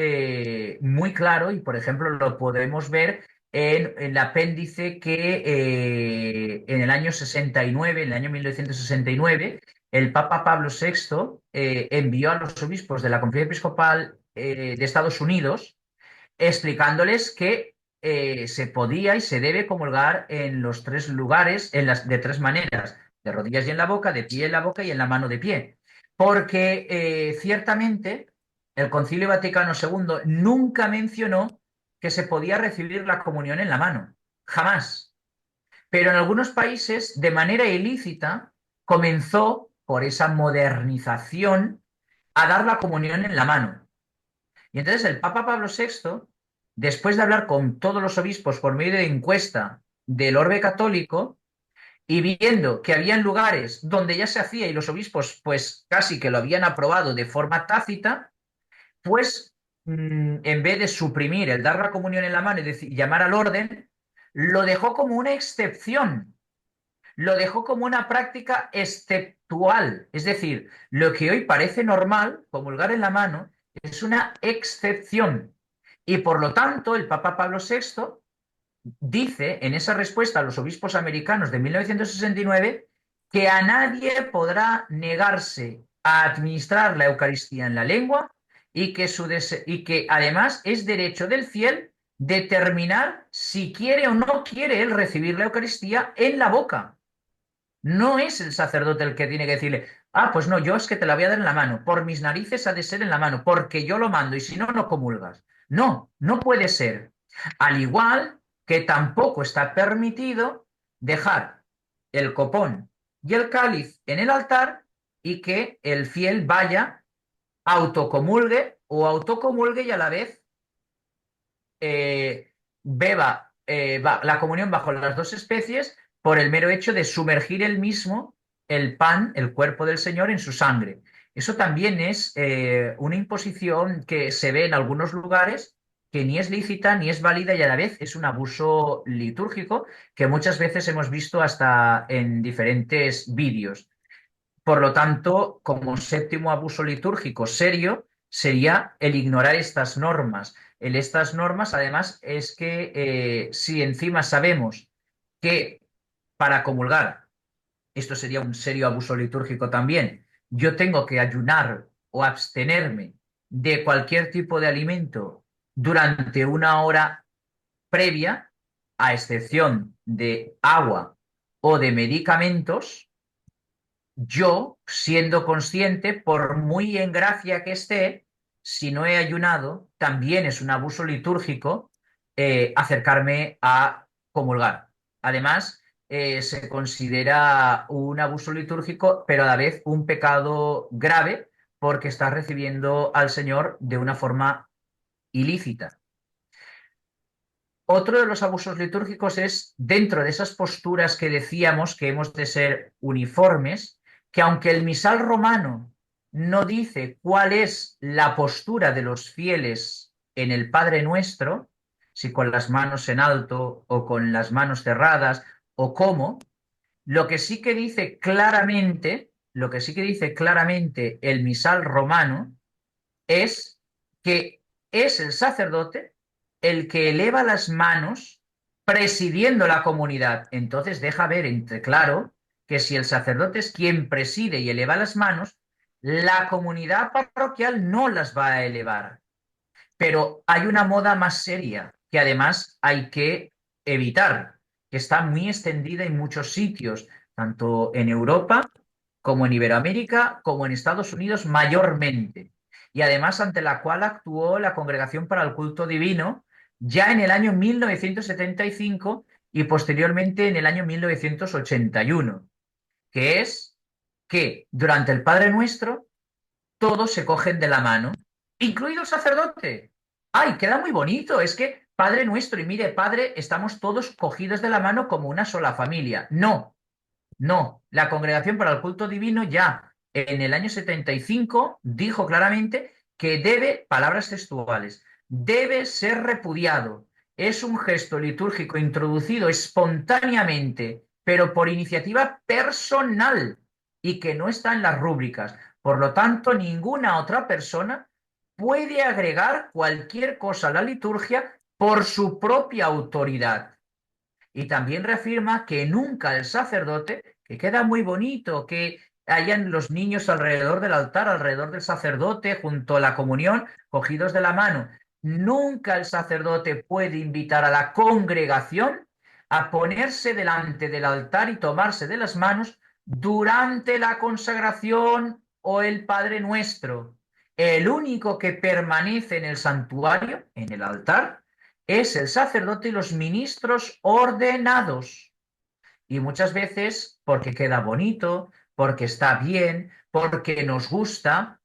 S2: muy claro y, por ejemplo, lo podemos ver en el apéndice que en el año 69, en el año 1969, el Papa Pablo VI envió a los obispos de la Conferencia Episcopal de Estados Unidos explicándoles que se podía y se debe comulgar en los tres lugares, de tres maneras, de rodillas y en la boca, de pie en la boca y en la mano de pie. Porque ciertamente el Concilio Vaticano II nunca mencionó que se podía recibir la comunión en la mano, jamás. Pero en algunos países, de manera ilícita, comenzó, por esa modernización, a dar la comunión en la mano. Y entonces el Papa Pablo VI, después de hablar con todos los obispos por medio de encuesta del Orbe Católico, y viendo que habían lugares donde ya se hacía y los obispos pues casi que lo habían aprobado de forma tácita, pues en vez de suprimir el dar la comunión en la mano y llamar al orden, lo dejó como una excepción, lo dejó como una práctica exceptual. Es decir, lo que hoy parece normal, comulgar en la mano, es una excepción. Y por lo tanto, el Papa Pablo VI dice en esa respuesta a los obispos americanos de 1969 que a nadie podrá negarse a administrar la Eucaristía en la lengua y que además es derecho del fiel determinar si quiere o no quiere él recibir la Eucaristía en la boca. No es el sacerdote el que tiene que decirle, ah, pues no, yo es que te la voy a dar en la mano, por mis narices ha de ser en la mano, porque yo lo mando y si no, no comulgas. No, no puede ser. Al igual que tampoco está permitido dejar el copón y el cáliz en el altar y que el fiel vaya, autocomulgue o autocomulgue y a la vez beba la comunión bajo las dos especies por el mero hecho de sumergir él mismo el pan, el cuerpo del Señor, en su sangre. Eso también es una imposición que se ve en algunos lugares que ni es lícita ni es válida y a la vez es un abuso litúrgico que muchas veces hemos visto hasta en diferentes vídeos. Por lo tanto, como séptimo abuso litúrgico serio, sería el ignorar estas normas. Estas normas, además, es que si encima sabemos que para comulgar, esto sería un serio abuso litúrgico también, yo tengo que ayunar o abstenerme de cualquier tipo de alimento durante una hora previa, a excepción de agua o de medicamentos, yo, siendo consciente, por muy en gracia que esté, si no he ayunado, también es un abuso litúrgico acercarme a comulgar. Además, se considera un abuso litúrgico, pero a la vez un pecado grave porque estás recibiendo al Señor de una forma ilícita. Otro de los abusos litúrgicos es, dentro de esas posturas que decíamos que hemos de ser uniformes, que aunque el misal romano no dice cuál es la postura de los fieles en el Padre Nuestro, si con las manos en alto o con las manos cerradas o cómo. Lo que sí que dice claramente, lo que sí que dice claramente el misal romano es que es el sacerdote el que eleva las manos presidiendo la comunidad. Entonces deja ver entre claro que si el sacerdote es quien preside y eleva las manos, la comunidad parroquial no las va a elevar. Pero hay una moda más seria que además hay que evitar, que está muy extendida en muchos sitios, tanto en Europa como en Iberoamérica, como en Estados Unidos mayormente, y además ante la cual actuó la Congregación para el Culto Divino ya en el año 1975 y posteriormente en el año 1981, que es que durante el Padre Nuestro todos se cogen de la mano, incluido el sacerdote. ¡Ay, queda muy bonito! Es que Padre Nuestro, y mire, Padre, estamos todos cogidos de la mano como una sola familia. No, no, la Congregación para el Culto Divino ya en el año 75 dijo claramente que debe, palabras textuales, debe ser repudiado. Es un gesto litúrgico introducido espontáneamente, pero por iniciativa personal y que no está en las rúbricas. Por lo tanto, ninguna otra persona puede agregar cualquier cosa a la liturgia por su propia autoridad. Y también reafirma que nunca el sacerdote, que queda muy bonito, que hayan los niños alrededor del altar, alrededor del sacerdote, junto a la comunión, cogidos de la mano. Nunca el sacerdote puede invitar a la congregación a ponerse delante del altar y tomarse de las manos durante la consagración o el Padre Nuestro. El único que permanece en el santuario, en el altar, es el sacerdote y los ministros ordenados. Y muchas veces, porque queda bonito, porque está bien, porque nos gusta,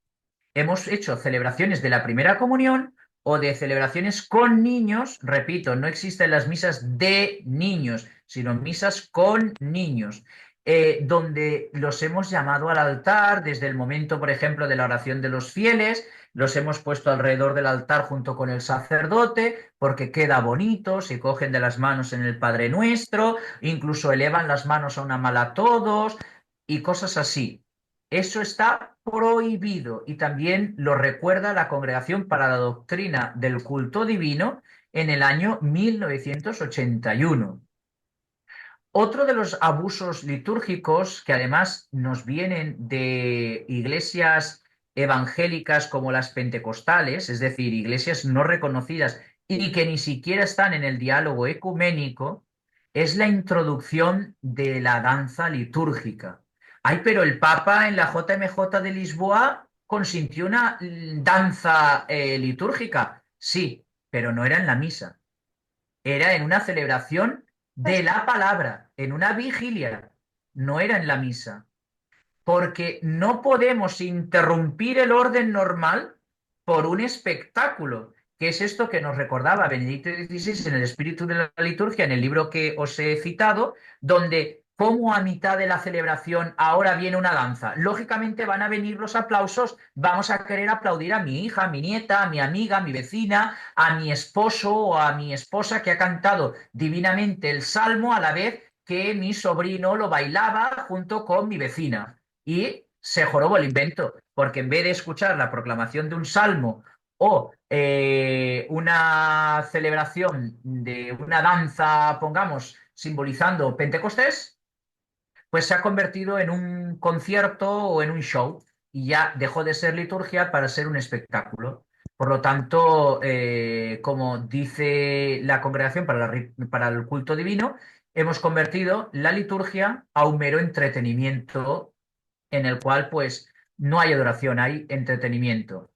S2: hemos hecho celebraciones de la primera comunión o de celebraciones con niños. Repito, no existen las misas de niños, sino misas con niños, donde los hemos llamado al altar desde el momento, por ejemplo, de la oración de los fieles. Los hemos puesto alrededor del altar junto con el sacerdote porque queda bonito, se cogen de las manos en el Padre Nuestro, incluso elevan las manos a una mala todos y cosas así. Eso está prohibido y también lo recuerda la Congregación para la Doctrina del Culto Divino en el año 1981. Otro de los abusos litúrgicos que además nos vienen de iglesias evangélicas como las pentecostales, es decir, iglesias no reconocidas y que ni siquiera están en el diálogo ecuménico, es la introducción de la danza litúrgica. Ay, pero el Papa en la JMJ de Lisboa consintió una danza litúrgica. Sí, pero no era en la misa, era en una celebración de la palabra, en una vigilia, no era en la misa, porque no podemos interrumpir el orden normal por un espectáculo, que es esto que nos recordaba Benedicto XVI en el Espíritu de la Liturgia, en el libro que os he citado, donde como a mitad de la celebración ahora viene una danza. Lógicamente van a venir los aplausos, vamos a querer aplaudir a mi hija, a mi nieta, a mi amiga, a mi vecina, a mi esposo o a mi esposa que ha cantado divinamente el salmo a la vez que mi sobrino lo bailaba junto con mi vecina. Y se jorobó el invento, porque en vez de escuchar la proclamación de un salmo o una celebración de una danza, pongamos, simbolizando Pentecostés, pues se ha convertido en un concierto o en un show y ya dejó de ser liturgia para ser un espectáculo. Por lo tanto, como dice la Congregación para el Culto Divino, hemos convertido la liturgia a un mero entretenimiento en el cual pues no hay adoración, hay entretenimiento.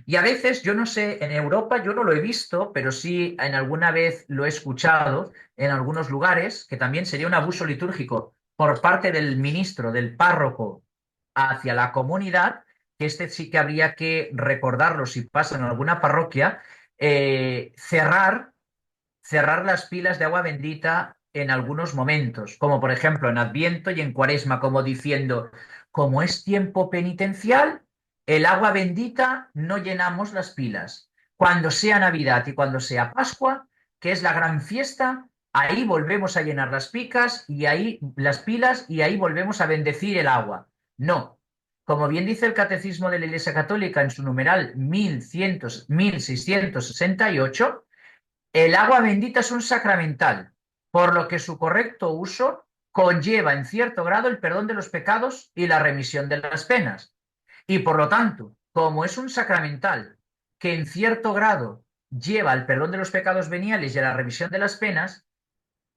S2: Y a veces, yo no sé, en Europa yo no lo he visto, pero sí en alguna vez lo he escuchado en algunos lugares, que también sería un abuso litúrgico por parte del ministro, del párroco, hacia la comunidad, que este sí que habría que recordarlo si pasa en alguna parroquia, cerrar las pilas de agua bendita en algunos momentos, como por ejemplo en Adviento y en Cuaresma, como diciendo, como es tiempo penitencial, el agua bendita no llenamos las pilas. Cuando sea Navidad y cuando sea Pascua, que es la gran fiesta, ahí volvemos a llenar las picas y ahí las pilas y ahí volvemos a bendecir el agua. No. Como bien dice el Catecismo de la Iglesia Católica en su numeral 1668, el agua bendita es un sacramental, por lo que su correcto uso conlleva en cierto grado el perdón de los pecados y la remisión de las penas. Y por lo tanto, como es un sacramental que en cierto grado lleva al perdón de los pecados veniales y a la remisión de las penas,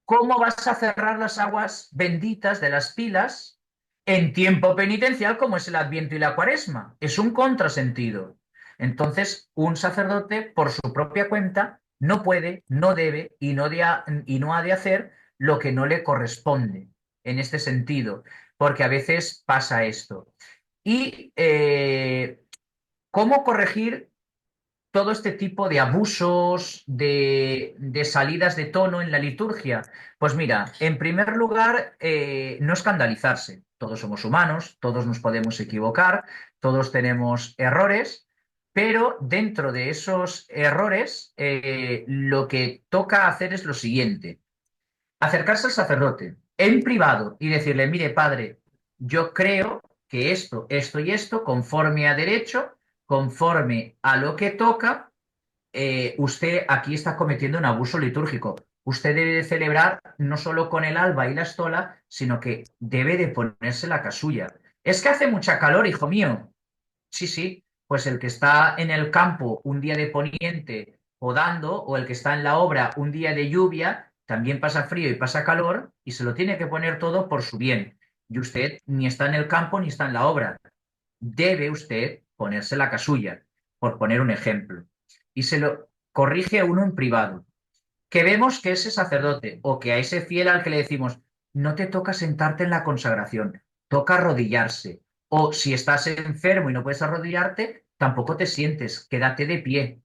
S2: ¿cómo vas a cerrar las aguas benditas de las pilas en tiempo penitencial como es el Adviento y la Cuaresma? Es un contrasentido. Entonces, un sacerdote, por su propia cuenta, no puede, no debe y no ha de hacer lo que no le corresponde en este sentido, porque a veces pasa esto. Y ¿cómo corregir todo este tipo de abusos, de salidas de tono en la liturgia? Pues mira, en primer lugar, no escandalizarse. Todos somos humanos, todos nos podemos equivocar, todos tenemos errores, pero dentro de esos errores, lo que toca hacer es lo siguiente: acercarse al sacerdote en privado y decirle, mire, padre, yo creo que esto y esto, conforme a derecho, conforme a lo que toca, usted aquí está cometiendo un abuso litúrgico. Usted debe de celebrar no solo con el alba y la estola, sino que debe de ponerse la casulla. Es que hace mucha calor, hijo mío. Sí, sí, pues el que está en el campo un día de poniente podando o el que está en la obra un día de lluvia, también pasa frío y pasa calor y se lo tiene que poner todo por su bien. Y usted ni está en el campo ni está en la obra. Debe usted ponerse la casulla, por poner un ejemplo. Y se lo corrige a uno en privado. Que vemos que ese sacerdote o que a ese fiel al que le decimos, no te toca sentarte en la consagración, toca arrodillarse. O si estás enfermo y no puedes arrodillarte, tampoco te sientes, quédate de pie,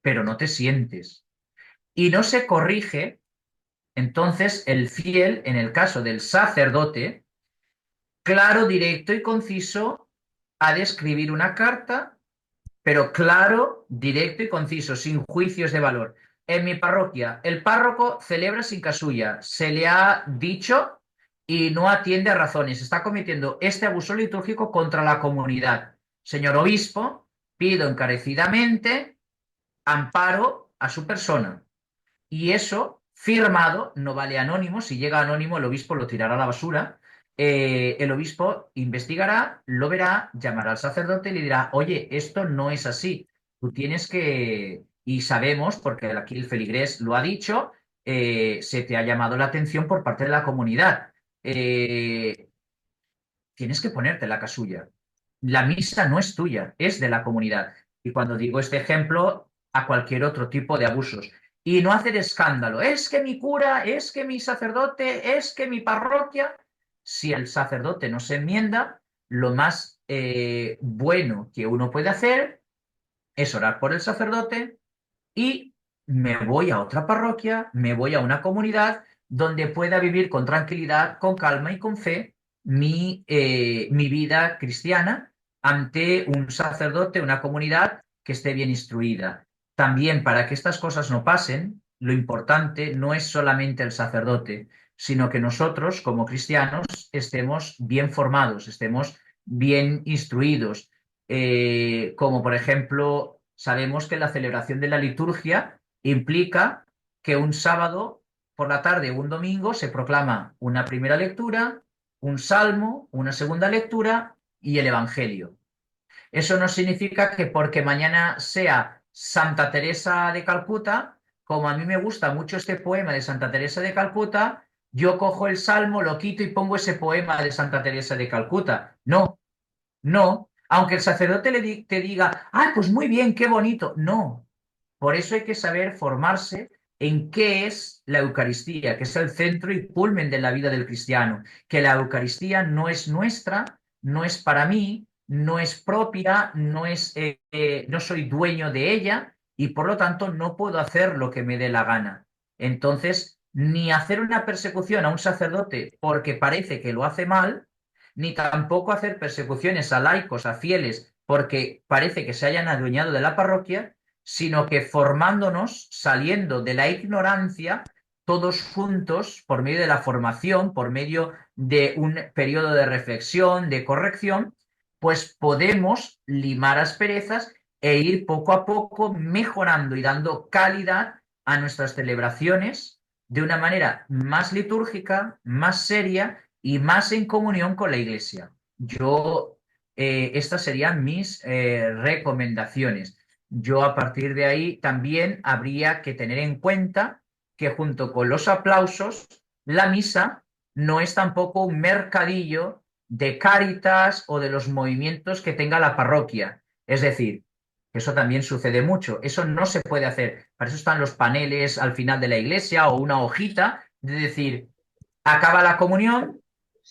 S2: pero no te sientes. Y no se corrige, entonces el fiel, en el caso del sacerdote, claro, directo y conciso, ha de escribir una carta, pero claro, directo y conciso, sin juicios de valor. En mi parroquia, el párroco celebra sin casulla, se le ha dicho y no atiende a razones. Está cometiendo este abuso litúrgico contra la comunidad. Señor obispo, pido encarecidamente amparo a su persona. Y eso, firmado, no vale anónimo. Si llega anónimo, el obispo lo tirará a la basura. El obispo investigará, lo verá, llamará al sacerdote y le dirá, oye, esto no es así. Tú tienes que, y sabemos, porque aquí el feligrés lo ha dicho, se te ha llamado la atención por parte de la comunidad. Eh, Tienes que ponerte la casulla. La misa no es tuya, es de la comunidad. Y cuando digo este ejemplo, a cualquier otro tipo de abusos. Y no hacer escándalo. Es que mi cura, es que mi sacerdote, es que mi parroquia. Si el sacerdote no se enmienda, lo más bueno que uno puede hacer es orar por el sacerdote y me voy a otra parroquia, me voy a una comunidad donde pueda vivir con tranquilidad, con calma y con fe mi vida cristiana ante un sacerdote, una comunidad que esté bien instruida. También para que estas cosas no pasen, lo importante no es solamente el sacerdote, sino que nosotros como cristianos estemos bien formados, estemos bien instruidos. Como por ejemplo, sabemos que la celebración de la liturgia implica que un sábado por la tarde o un domingo se proclama una primera lectura, un salmo, una segunda lectura y el Evangelio. Eso no significa que porque mañana sea Santa Teresa de Calcuta, como a mí me gusta mucho este poema de Santa Teresa de Calcuta, yo cojo el salmo, lo quito y pongo ese poema de Santa Teresa de Calcuta. No, no, aunque el sacerdote te diga, ah, pues muy bien, qué bonito. No, por eso hay que saber formarse en qué es la Eucaristía, que es el centro y culmen de la vida del cristiano, que la Eucaristía no es nuestra, no es para mí, no es propia, no soy dueño de ella y por lo tanto no puedo hacer lo que me dé la gana. Entonces, ni hacer una persecución a un sacerdote porque parece que lo hace mal, ni tampoco hacer persecuciones a laicos, a fieles, porque parece que se hayan adueñado de la parroquia, sino que formándonos, saliendo de la ignorancia, todos juntos, por medio de la formación, por medio de un periodo de reflexión, de corrección, pues podemos limar asperezas e ir poco a poco mejorando y dando calidad a nuestras celebraciones de una manera más litúrgica, más seria y más en comunión con la Iglesia. Estas serían mis recomendaciones. Yo a partir de ahí también habría que tener en cuenta que junto con los aplausos, la misa no es tampoco un mercadillo de Cáritas o de los movimientos que tenga la parroquia. Es decir, eso también sucede mucho. Eso no se puede hacer. Para eso están los paneles al final de la iglesia o una hojita de decir, acaba la comunión,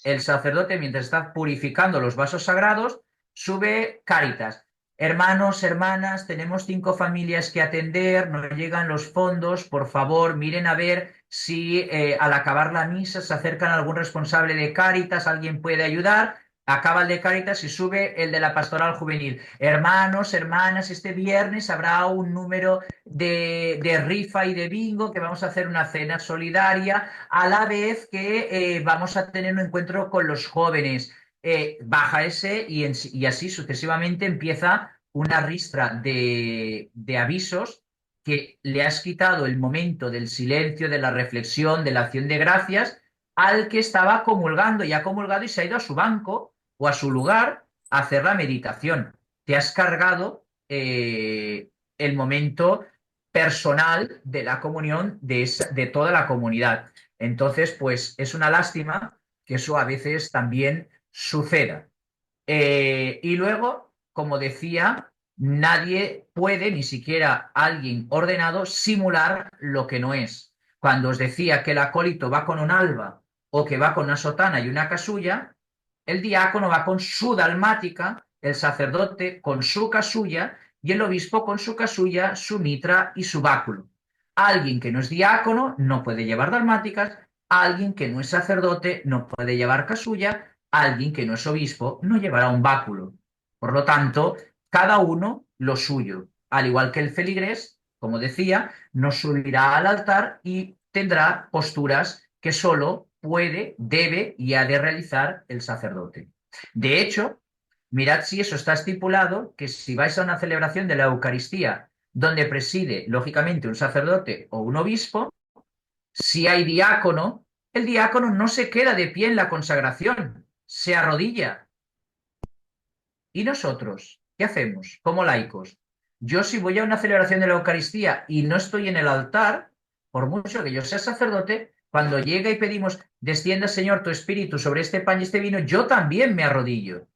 S2: el sacerdote, mientras está purificando los vasos sagrados, sube Cáritas. Hermanos, hermanas, tenemos 5 familias que atender, no llegan los fondos, por favor, miren a ver si al acabar la misa se acercan a algún responsable de Cáritas, alguien puede ayudar. Acaba el de Cáritas y sube el de la pastoral juvenil. Hermanos, hermanas, este viernes habrá un número de rifa y de bingo que vamos a hacer una cena solidaria a la vez que vamos a tener un encuentro con los jóvenes. Baja ese y así sucesivamente empieza una ristra de avisos que le has quitado el momento del silencio, de la reflexión, de la acción de gracias al que estaba comulgando y ha comulgado y se ha ido a su banco o a su lugar a hacer la meditación. Te has cargado el momento personal de la comunión de toda la comunidad. Entonces, pues es una lástima que eso a veces también suceda. Y luego, como decía, nadie puede, ni siquiera alguien ordenado, simular lo que no es. Cuando os decía que el acólito va con un alba o que va con una sotana y una casulla, el diácono va con su dalmática, el sacerdote con su casulla y el obispo con su casulla, su mitra y su báculo. Alguien que no es diácono no puede llevar dalmáticas, alguien que no es sacerdote no puede llevar casulla, alguien que no es obispo no llevará un báculo. Por lo tanto, cada uno lo suyo. Al igual que el feligrés, como decía, no subirá al altar y tendrá posturas que solo puede, debe y ha de realizar el sacerdote. De hecho, mirad si eso está estipulado, que si vais a una celebración de la Eucaristía donde preside, lógicamente, un sacerdote o un obispo, si hay diácono, el diácono no se queda de pie en la consagración, se arrodilla. ¿Y nosotros? ¿Qué hacemos como laicos? Yo si voy a una celebración de la Eucaristía y no estoy en el altar, por mucho que yo sea sacerdote, cuando llega y pedimos, descienda Señor tu espíritu sobre este pan y este vino, yo también me arrodillo,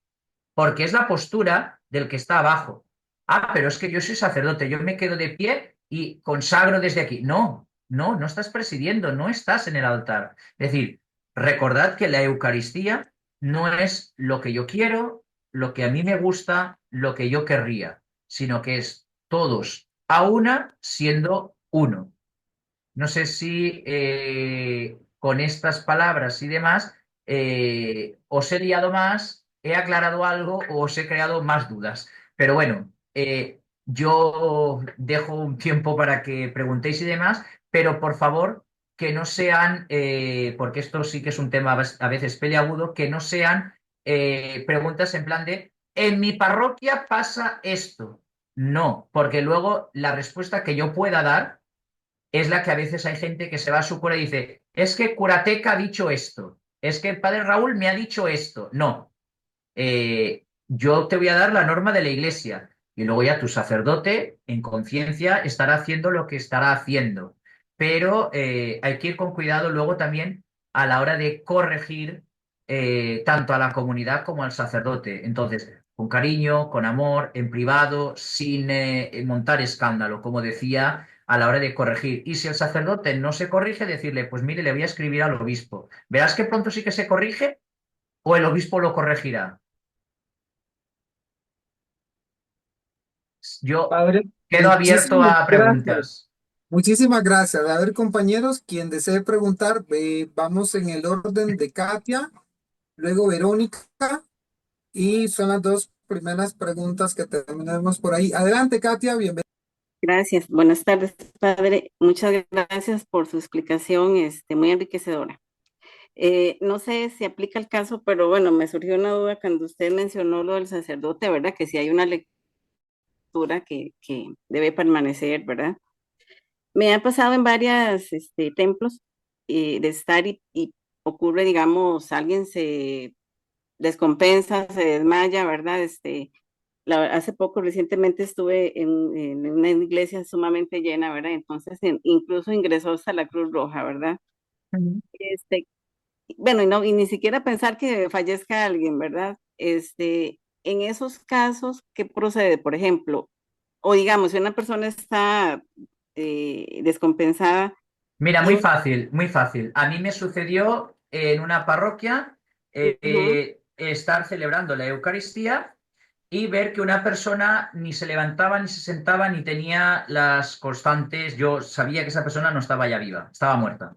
S2: porque es la postura del que está abajo. Ah, pero es que yo soy sacerdote, yo me quedo de pie y consagro desde aquí. No, no, no estás presidiendo, no estás en el altar. Es decir, recordad que la Eucaristía no es lo que yo quiero, lo que a mí me gusta, lo que yo querría, sino que es todos a una siendo uno. No sé si con estas palabras y demás os he liado más, he aclarado algo o os he creado más dudas. Pero bueno, yo dejo un tiempo para que preguntéis y demás, pero por favor que no sean, porque esto sí que es un tema a veces peleagudo, que no sean preguntas en plan de, en mi parroquia pasa esto. No, porque luego la respuesta que yo pueda dar es la que a veces hay gente que se va a su cura y dice, es que Curateca ha dicho esto, es que el padre Raúl me ha dicho esto. No, yo te voy a dar la norma de la iglesia y luego ya tu sacerdote en conciencia estará haciendo lo que estará haciendo. Pero hay que ir con cuidado luego también a la hora de corregir tanto a la comunidad como al sacerdote. Entonces, con cariño, con amor, en privado, sin montar escándalo, como decía, a la hora de corregir. Y si el sacerdote no se corrige, decirle, pues mire, le voy a escribir al obispo. Verás que pronto sí que se corrige o el obispo lo corregirá. Yo
S1: Padre,
S2: quedo abierto
S1: muchísimas
S2: a
S1: gracias.
S2: preguntas.
S1: Muchísimas gracias. A ver, compañeros, quien desee preguntar, vamos en el orden de Katia. luego Verónica, y son las dos primeras preguntas que tenemos por ahí. Adelante, Katia, bienvenida.
S3: Gracias. Buenas tardes, padre. Muchas gracias por su explicación, muy enriquecedora. No sé si aplica el caso, pero bueno, me surgió una duda cuando usted mencionó lo del sacerdote, ¿verdad? Que si hay una lectura que debe permanecer, ¿verdad? Me ha pasado en varios templos de estar y ocurre, digamos, alguien se descompensa, se desmaya, ¿verdad? Hace poco, recientemente estuve en una iglesia sumamente llena, ¿verdad? Entonces, incluso ingresó hasta la Cruz Roja, ¿verdad?
S2: Ujú.
S3: Este, bueno, y ni siquiera pensar que fallezca alguien, ¿verdad? En esos casos, ¿qué procede? Por ejemplo, o digamos, si una persona está descompensada
S2: Mira,
S3: y...
S2: muy fácil, muy fácil. A mí me sucedió en una parroquia
S3: Ujú,
S2: estar celebrando la Eucaristía y ver que una persona ni se levantaba, ni se sentaba, ni tenía las constantes. Yo sabía que esa persona no estaba ya viva, estaba muerta.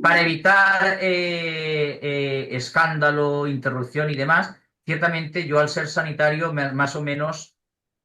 S2: Para
S3: vale,
S2: evitar escándalo, interrupción y demás, ciertamente yo al ser sanitario más o menos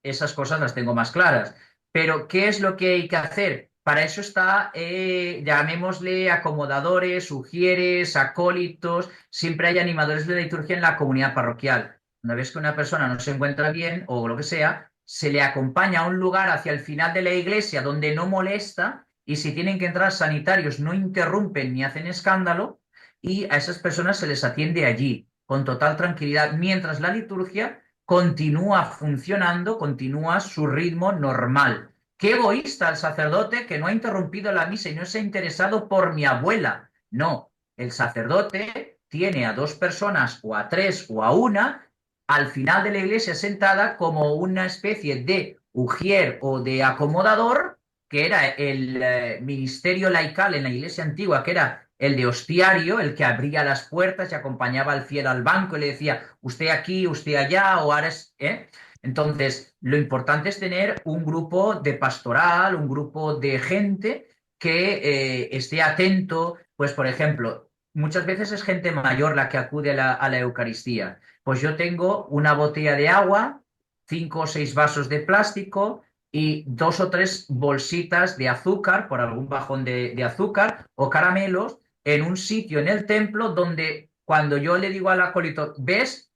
S2: esas cosas las tengo más claras. Pero ¿qué es lo que hay que hacer? Para eso está, llamémosle acomodadores, ujieres, acólitos, siempre hay animadores de liturgia en la comunidad parroquial. Una vez que una persona no se encuentra bien o lo que sea, se le acompaña a un lugar hacia el final de la iglesia donde no molesta y si tienen que entrar sanitarios no interrumpen ni hacen escándalo y a esas personas se les atiende allí con total tranquilidad mientras la liturgia continúa funcionando, continúa su ritmo normal. Qué egoísta el sacerdote que no ha interrumpido la misa y no se ha interesado por mi abuela. No, el sacerdote tiene a dos personas o a tres o a una al final de la iglesia sentada como una especie de ujier o de acomodador, que era el ministerio laical en la iglesia antigua, que era el de hostiario, el que abría las puertas y acompañaba al fiel al banco y le decía, usted aquí, usted allá, o ahora es... Entonces, lo importante es tener un grupo de pastoral, un grupo de gente que esté atento, pues por ejemplo, muchas veces es gente mayor la que acude a la Eucaristía. Pues yo tengo una botella de agua, 5 o 6 vasos de plástico y 2 o 3 bolsitas de azúcar, por algún bajón de azúcar o caramelos, en un sitio en el templo donde cuando yo le digo al acólito, ¿ves?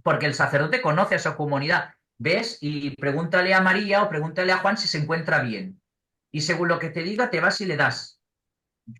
S2: Porque el sacerdote conoce a esa comunidad, ¿ves? Y pregúntale a María o pregúntale a Juan si se encuentra bien. Y según lo que te diga, te vas y le das,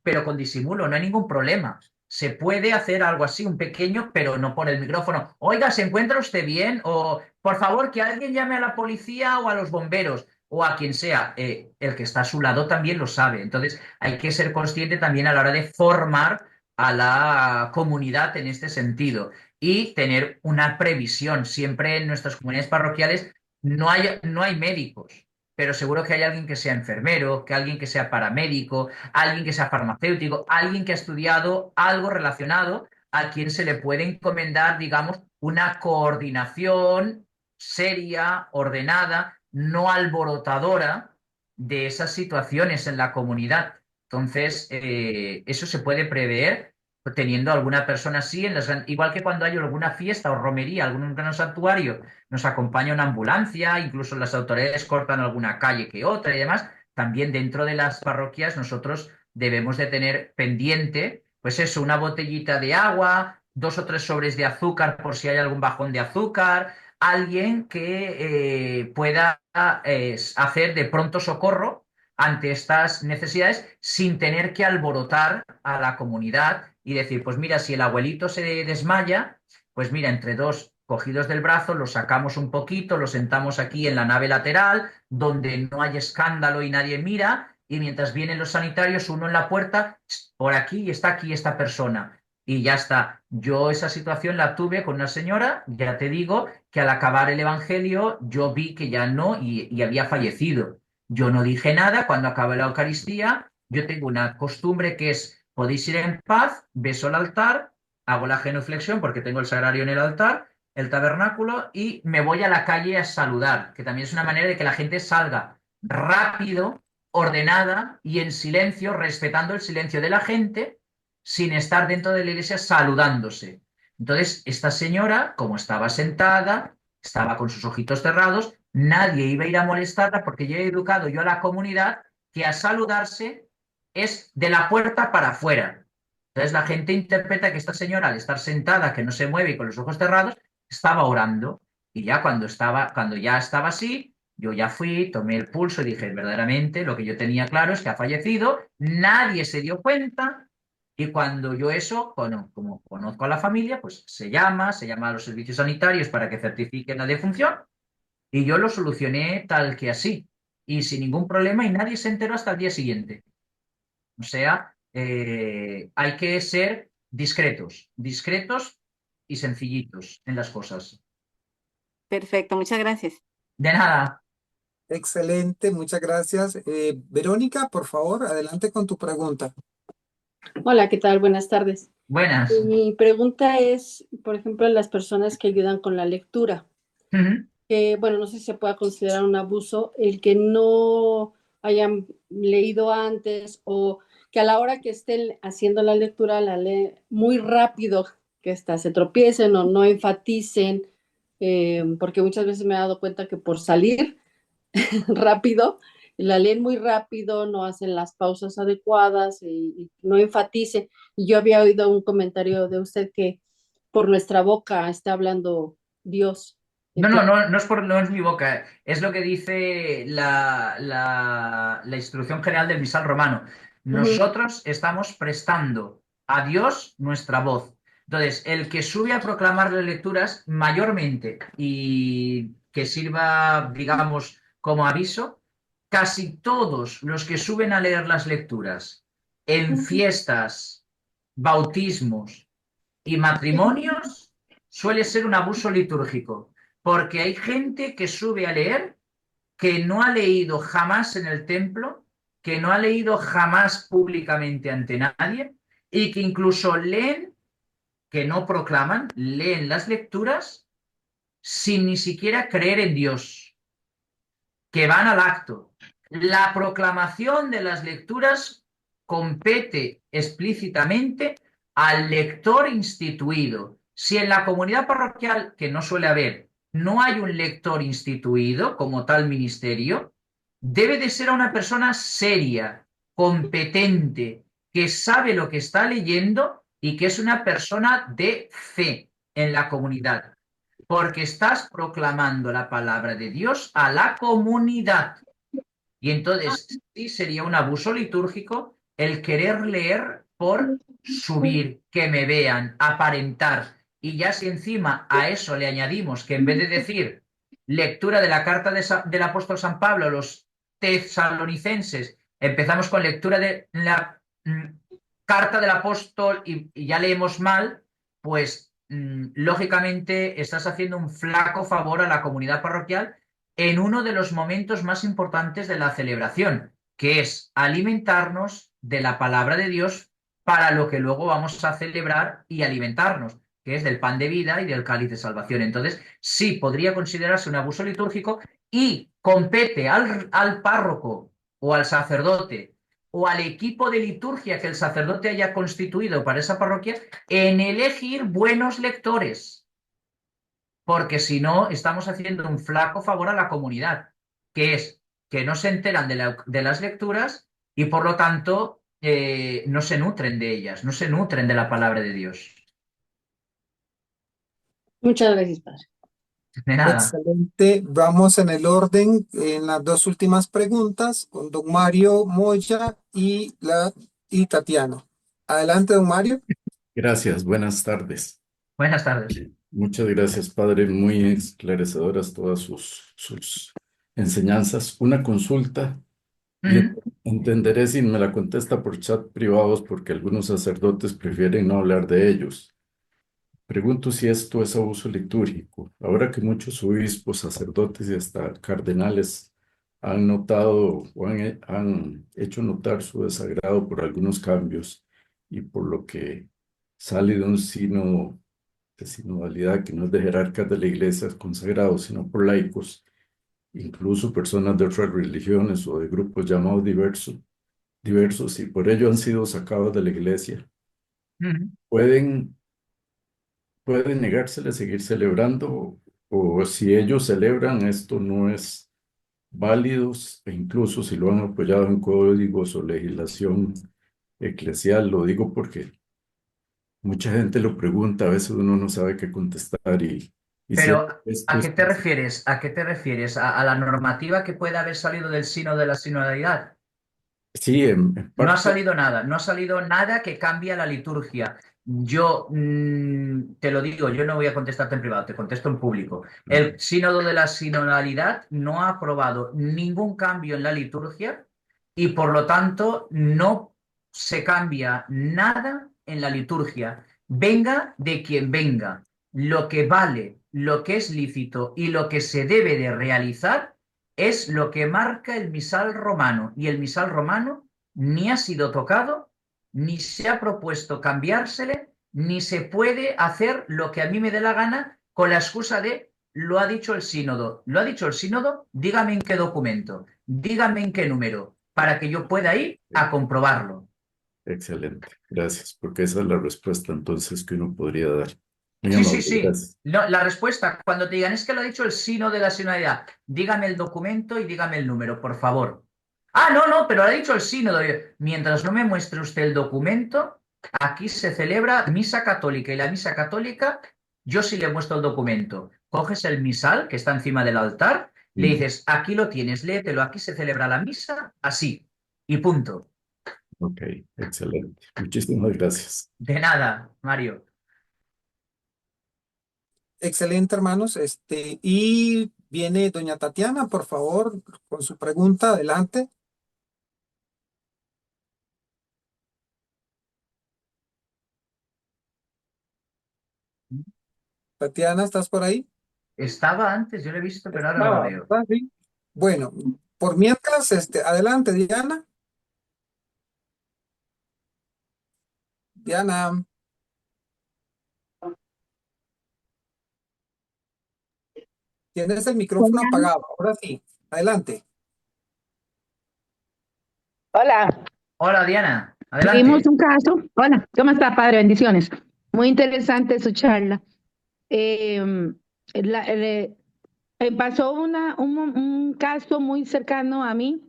S2: pero con disimulo, no hay ningún problema. Se puede hacer algo así, un pequeño, pero no por el micrófono. Oiga, ¿se encuentra usted bien? O por favor, que alguien llame a la policía o a los bomberos o a quien sea. El que está a su lado también lo sabe. Entonces, hay que ser consciente también a la hora de formar a la comunidad en este sentido y tener una previsión. Siempre en nuestras comunidades parroquiales no hay médicos, pero seguro que hay alguien que sea enfermero, que alguien que sea paramédico, alguien que sea farmacéutico, alguien que ha estudiado algo relacionado a quien se le puede encomendar, digamos, una coordinación seria, ordenada, no alborotadora de esas situaciones en la comunidad. Entonces, eso se puede prever teniendo alguna persona así, igual que cuando hay alguna fiesta o romería, algún gran santuario, nos acompaña una ambulancia, incluso las autoridades cortan alguna calle que otra y demás. También dentro de las parroquias nosotros debemos de tener pendiente, pues eso, una botellita de agua, 2 o 3 sobres de azúcar por si hay algún bajón de azúcar, alguien que pueda hacer de pronto socorro ante estas necesidades sin tener que alborotar a la comunidad y decir, pues mira, si el abuelito se desmaya, pues mira, entre dos cogidos del brazo, lo sacamos un poquito, lo sentamos aquí en la nave lateral, donde no hay escándalo y nadie mira, y mientras vienen los sanitarios, uno en la puerta, por aquí está aquí esta persona. Y ya está. Yo esa situación la tuve con una señora, ya te digo, que al acabar el Evangelio yo vi que ya no y había fallecido. Yo no dije nada cuando acabé la Eucaristía. Yo tengo una costumbre que es, podéis ir en paz, beso al altar, hago la genuflexión porque tengo el sagrario en el altar, el tabernáculo y me voy a la calle a saludar, que también es una manera de que la gente salga rápido, ordenada y en silencio, respetando el silencio de la gente, sin estar dentro de la iglesia saludándose. Entonces, esta señora, como estaba sentada, estaba con sus ojitos cerrados, nadie iba a ir a molestarla porque yo he educado yo a la comunidad que a saludarse es de la puerta para afuera. Entonces la gente interpreta que esta señora, al estar sentada, que no se mueve y con los ojos cerrados, estaba orando. Y ya cuando ya estaba así, yo ya fui, tomé el pulso y dije, verdaderamente, lo que yo tenía claro es que ha fallecido, nadie se dio cuenta. Y cuando yo eso, bueno, como conozco a la familia, pues se llama a los servicios sanitarios para que certifiquen la defunción y yo lo solucioné tal que así y sin ningún problema y nadie se enteró hasta el día siguiente. O sea, hay que ser discretos, discretos y sencillitos en las cosas.
S3: Perfecto, muchas gracias.
S2: De nada.
S1: Excelente, muchas gracias. Verónica, por favor, adelante con tu pregunta.
S4: Hola, ¿qué tal? Buenas tardes.
S2: Buenas.
S4: Mi pregunta es, por ejemplo, las personas que ayudan con la lectura,
S2: Ujú.
S4: que, bueno, no sé si se pueda considerar un abuso el que no hayan leído antes o que a la hora que estén haciendo la lectura la leen muy rápido, que hasta se tropiecen o no enfaticen, porque muchas veces me he dado cuenta que por salir rápido, la leen muy rápido, no hacen las pausas adecuadas y no enfaticen. Y yo había oído un comentario de usted que por nuestra boca está hablando Dios.
S2: No, no,
S4: Entonces,
S2: no, no es mi boca, es lo que dice la instrucción general del misal romano.
S4: ujú,
S2: Nosotros estamos prestando a Dios nuestra voz. Entonces, el que sube a proclamar las lecturas mayormente y que sirva, digamos, como aviso, casi todos los que suben a leer las lecturas en fiestas, bautismos y matrimonios suele ser un abuso litúrgico, porque hay gente que sube a leer que no ha leído jamás en el templo, que no ha leído jamás públicamente ante nadie y que incluso leen, que no proclaman, leen las lecturas sin ni siquiera creer en Dios, que van al acto. La proclamación de las lecturas compete explícitamente al lector instituido. Si en la comunidad parroquial, que no suele haber, no hay un lector instituido como tal ministerio, debe de ser a una persona seria, competente, que sabe lo que está leyendo y que es una persona de fe en la comunidad porque estás proclamando la palabra de Dios a la comunidad. Y entonces sí sería un abuso litúrgico el querer leer por subir, que me vean, aparentar. Y ya si encima a eso le añadimos que en vez de decir lectura de la carta del apóstol San Pablo a los tesalonicenses, empezamos con lectura de la carta del apóstol y ya leemos mal, pues lógicamente estás haciendo un flaco favor a la comunidad parroquial en uno de los momentos más importantes de la celebración, que es alimentarnos de la palabra de Dios para lo que luego vamos a celebrar y alimentarnos, que es del pan de vida y del cáliz de salvación. Entonces, sí, podría considerarse un abuso litúrgico y compete al párroco o al sacerdote o al equipo de liturgia que el sacerdote haya constituido para esa parroquia en elegir buenos lectores porque si no, estamos haciendo un flaco favor a la comunidad, que es que no se enteran de las lecturas y por lo tanto no se nutren de ellas, no se nutren de la palabra de Dios.
S4: muchas gracias, padre.
S2: De nada.
S1: Excelente. Vamos en el orden en las dos últimas preguntas con don Mario Moya y Tatiana. Adelante, don Mario.
S5: Gracias, buenas tardes.
S2: Buenas tardes.
S5: Muchas gracias, padre. Muy esclarecedoras todas sus enseñanzas. Una consulta y
S2: Ujú.
S5: entenderé si me la contesta por chat privados porque algunos sacerdotes prefieren no hablar de ellos. Pregunto si esto es abuso litúrgico. Ahora que muchos obispos, sacerdotes y hasta cardenales han notado o han hecho notar su desagrado por algunos cambios y por lo que sale de un sino de sinodalidad que no es de jerarcas de la iglesia consagrados, sino por laicos, incluso personas de otras religiones o de grupos llamados diversos, y por ello han sido sacados de la iglesia.
S2: Ujú.
S5: Pueden puede negársele a seguir celebrando, o si ellos celebran, esto no es válido, e incluso si lo han apoyado en códigos o legislación eclesial. Lo digo porque mucha gente lo pregunta, a veces uno no sabe qué contestar, y si
S2: Pero,
S5: esto
S2: ¿a
S5: es...
S2: qué te refieres? ¿A qué te refieres? ¿A la normativa que puede haber salido del Sínodo de la Sinodalidad?
S5: Sí, en
S2: No ha
S5: parte,
S2: salido nada, no ha salido nada que cambie la liturgia. Yo te lo digo, yo no voy a contestarte en privado, te contesto en público. El sínodo de la sinodalidad no ha aprobado ningún cambio en la liturgia y por lo tanto no se cambia nada en la liturgia. Venga de quien venga, lo que vale, lo que es lícito y lo que se debe de realizar es lo que marca el misal romano, y el misal romano ni ha sido tocado, ni se ha propuesto cambiársele, ni se puede hacer lo que a mí me dé la gana con la excusa de lo ha dicho el sínodo. Lo ha dicho el sínodo, dígame en qué documento, dígame en qué número, para que yo pueda ir a comprobarlo.
S5: excelente, gracias, porque esa es la respuesta entonces que uno podría dar. Muy
S2: Sí, sí,
S5: amable,
S2: sí.
S5: gracias.
S2: No, la respuesta, cuando te digan es que lo ha dicho el sínodo de la sinodalidad, dígame el documento y dígame el número, por favor. Ah, no, no, pero lo ha dicho el sínodo. Mientras no me muestre usted el documento, aquí se celebra misa católica, y la misa católica, yo sí le muestro el documento. Coges el misal que está encima del altar, le
S5: Mm,
S2: dices, aquí lo tienes, léetelo, aquí se celebra la misa, así, y punto.
S5: ok, excelente. Muchísimas gracias.
S2: De nada, Mario.
S1: Excelente, hermanos. Y viene doña Tatiana, por favor, con su pregunta. Adelante. Tatiana, ¿estás por ahí?
S2: Estaba antes, yo lo he visto, pero ahora no lo
S1: Estaba,
S2: veo.
S1: ¿verdad? Sí. Bueno, por mientras, adelante, Diana. Diana, tienes el micrófono
S6: Hola,
S1: apagado. Ahora sí, adelante.
S6: hola.
S2: Hola, Diana,
S6: Tuvimos
S2: adelante.
S6: un caso. Hola, ¿cómo está, padre? Bendiciones. Muy interesante su charla. Eh, la- le- pasó un caso muy cercano a mí,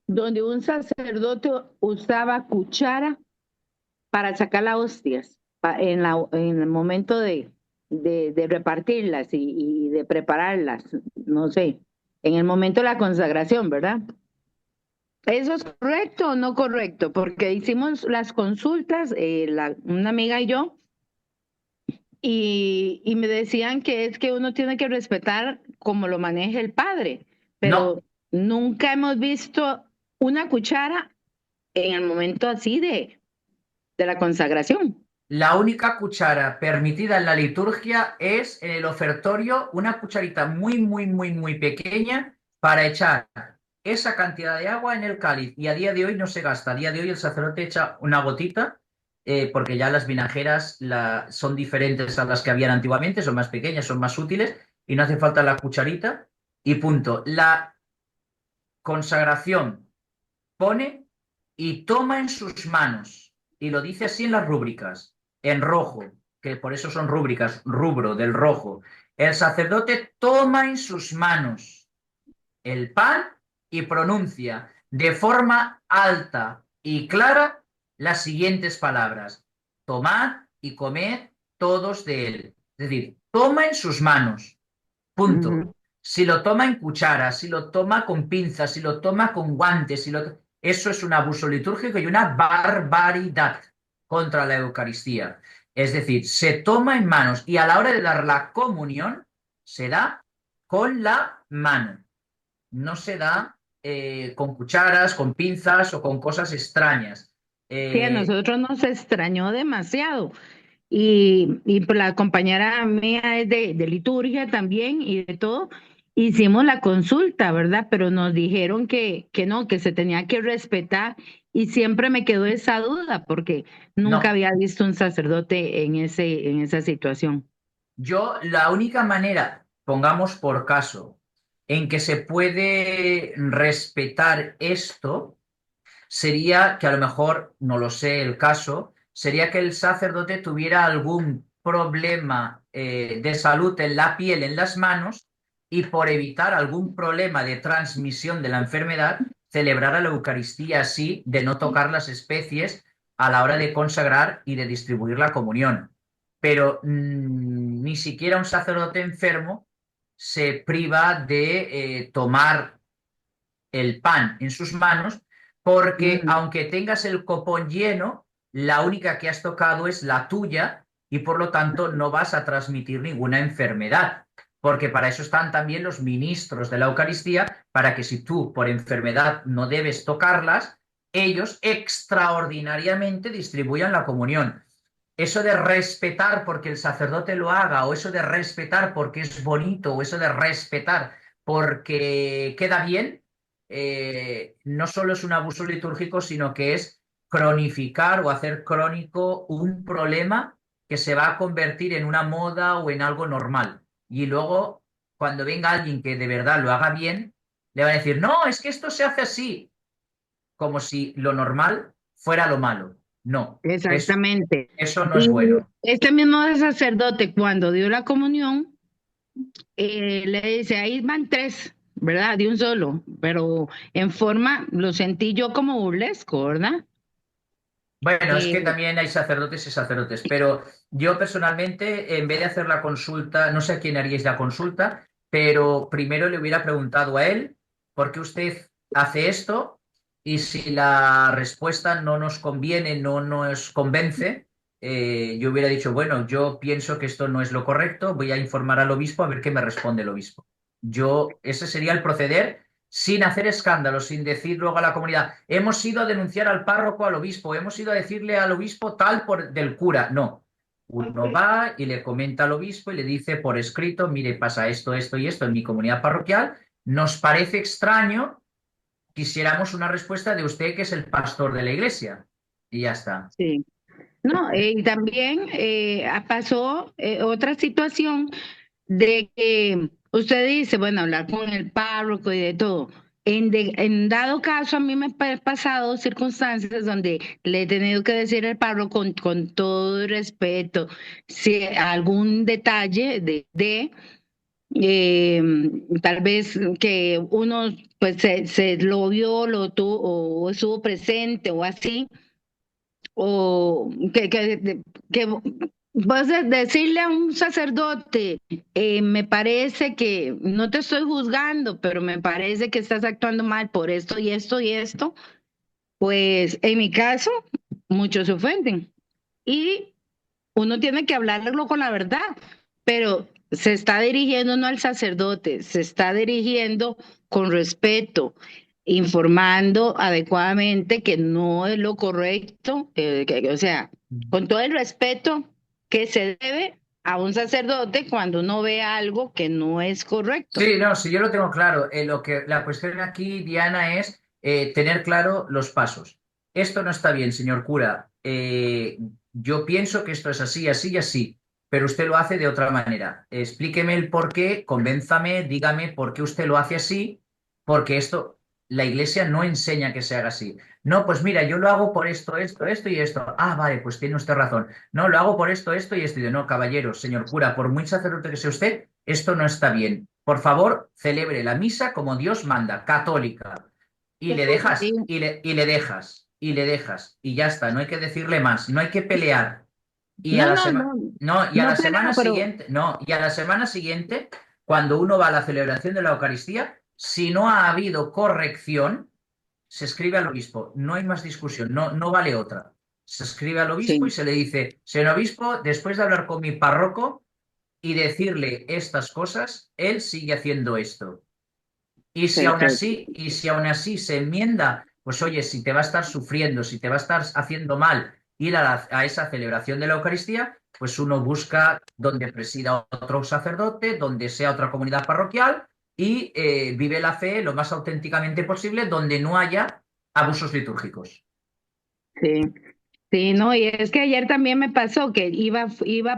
S6: donde un sacerdote usaba cuchara para sacar las hostias en el momento de repartirlas y de prepararlas, no sé, en el momento de la consagración, ¿verdad? ¿Eso es correcto o no correcto? Porque hicimos las consultas, una amiga y yo, y me decían que es que uno tiene que respetar como lo maneja el padre,
S2: No,
S6: pero nunca hemos visto una cuchara en el momento así de la consagración.
S2: la única cuchara permitida en la liturgia es en el ofertorio una cucharita muy, muy, muy, muy pequeña para echar esa cantidad de agua en el cáliz. Y a día de hoy no se gasta. A día de hoy el sacerdote echa una gotita, porque ya las vinajeras son diferentes a las que habían antiguamente, son más pequeñas, son más útiles y no hace falta la cucharita y punto. La consagración pone y toma en sus manos, y lo dice así en las rúbricas, en rojo, que por eso son rúbricas, rubro del rojo. El sacerdote toma en sus manos el pan y pronuncia de forma alta y clara las siguientes palabras: tomad y comed todos de él. Es decir, toma en sus manos. Punto.
S6: Ujú.
S2: Si lo toma en cuchara, si lo toma con pinzas, si lo toma con guantes, eso es un abuso litúrgico y una barbaridad contra la Eucaristía. Es decir, se toma en manos, y a la hora de dar la comunión se da con la mano. No se da con cucharas, con pinzas o con cosas extrañas.
S6: Sí, a
S2: Eh,
S6: nosotros nos extrañó demasiado. Y pues la compañera mía es de liturgia también y de todo. Hicimos la consulta, ¿verdad? Pero nos dijeron que no, que se tenía que respetar y siempre me quedó esa duda porque nunca
S2: no,
S6: había visto un sacerdote en esa situación.
S2: yo, la única manera, pongamos por caso, en que se puede respetar esto sería que, a lo mejor, no lo sé el caso, sería que el sacerdote tuviera algún problema de salud en la piel, en las manos, y por evitar algún problema de transmisión de la enfermedad, celebrar la Eucaristía así, de no tocar las especies a la hora de consagrar y de distribuir la comunión. Pero ni siquiera un sacerdote enfermo se priva de tomar el pan en sus manos, porque aunque tengas el copón lleno, la única que has tocado es la tuya y por lo tanto no vas a transmitir ninguna enfermedad, porque para eso están también los ministros de la Eucaristía, para que si tú por enfermedad no debes tocarlas, ellos extraordinariamente distribuyan la comunión. Eso de respetar porque el sacerdote lo haga, o eso de respetar porque es bonito, o eso de respetar porque queda bien, no solo es un abuso litúrgico, sino que es cronificar o hacer crónico un problema que se va a convertir en una moda o en algo normal. Y luego, cuando venga alguien que de verdad lo haga bien, le va a decir, no, es que esto se hace así, como si lo normal fuera lo malo. No,
S6: Exactamente.
S2: eso no es
S6: Y
S2: bueno.
S6: este mismo sacerdote, cuando dio la comunión, le dice, ahí van tres, ¿verdad? De un solo, pero en forma, lo sentí yo como burlesco, ¿verdad?
S2: Bueno, es que
S6: Eh,
S2: también hay sacerdotes y sacerdotes, pero yo personalmente, en vez de hacer la consulta, no sé a quién haríais la consulta, pero primero le hubiera preguntado a él por qué usted hace esto y si la respuesta no nos conviene, no nos convence, yo hubiera dicho, bueno, yo pienso que esto no es lo correcto, voy a informar al obispo a ver qué me responde el obispo. Ese sería el proceder sin hacer escándalo, sin decir luego a la comunidad, hemos ido a denunciar al párroco, al obispo, hemos ido a decirle al obispo tal del cura. No, uno va y le comenta al obispo y le dice por escrito, mire, pasa esto, esto y esto en mi comunidad parroquial, nos parece extraño, quisiéramos una respuesta de usted que es el pastor de la iglesia. Y ya está.
S6: sí. No, y también pasó otra situación de que usted dice, bueno, hablar con el párroco y de todo. En dado caso, a mí me ha pasado circunstancias donde le he tenido que decir al párroco con todo el respeto, si algún detalle eh, tal vez que uno pues se lo vio, lo tuvo o estuvo presente o así o que vas a decirle a un sacerdote, me parece que, no te estoy juzgando, pero me parece que estás actuando mal por esto y esto y esto, pues en mi caso, muchos se ofenden. Y uno tiene que hablarlo con la verdad, pero se está dirigiendo no al sacerdote, se está dirigiendo con respeto, informando adecuadamente que no es lo correcto, o sea, con todo el respeto que se debe a un sacerdote cuando uno ve algo que no es correcto.
S2: Sí, no, sí, yo lo tengo claro. La cuestión aquí, Diana, es tener claro los pasos. Esto no está bien, señor cura. Yo pienso que esto es así, así y así, pero usted lo hace de otra manera. Explíqueme el por qué, convénzame, dígame por qué usted lo hace así, porque esto, la iglesia no enseña que se haga así. No, pues mira, yo lo hago por esto, esto y esto. Ah, vale, pues tiene usted razón. No, lo hago por esto y esto. Y yo, no, caballero, señor cura, por muy sacerdote que sea usted, esto no está bien. Por favor, celebre la misa como Dios manda, católica. Y le dejas,
S6: Sí.
S2: y le dejas, y le dejas. Y ya está, no hay que decirle más, no hay que pelear. Y a
S6: No,
S2: la
S6: no,
S2: semana,
S6: no,
S2: no, y a
S6: no
S2: la
S6: peleo,
S2: semana
S6: pero
S2: siguiente, no, y a la semana siguiente, cuando uno va a la celebración de la Eucaristía, si no ha habido corrección, se escribe al obispo. No hay más discusión, no, no vale otra. Se escribe al obispo y
S6: sí,
S2: se le dice, señor obispo, después de hablar con mi párroco y decirle estas cosas, él sigue haciendo esto.
S6: perfecto.
S2: Y si aún así se enmienda, pues oye, si te va a estar sufriendo, si te va a estar haciendo mal ir a esa celebración de la Eucaristía, pues uno busca donde presida otro sacerdote, donde sea otra comunidad parroquial y vive la fe lo más auténticamente posible, donde no haya abusos litúrgicos.
S6: Sí, sí, no, y es que ayer también me pasó que iba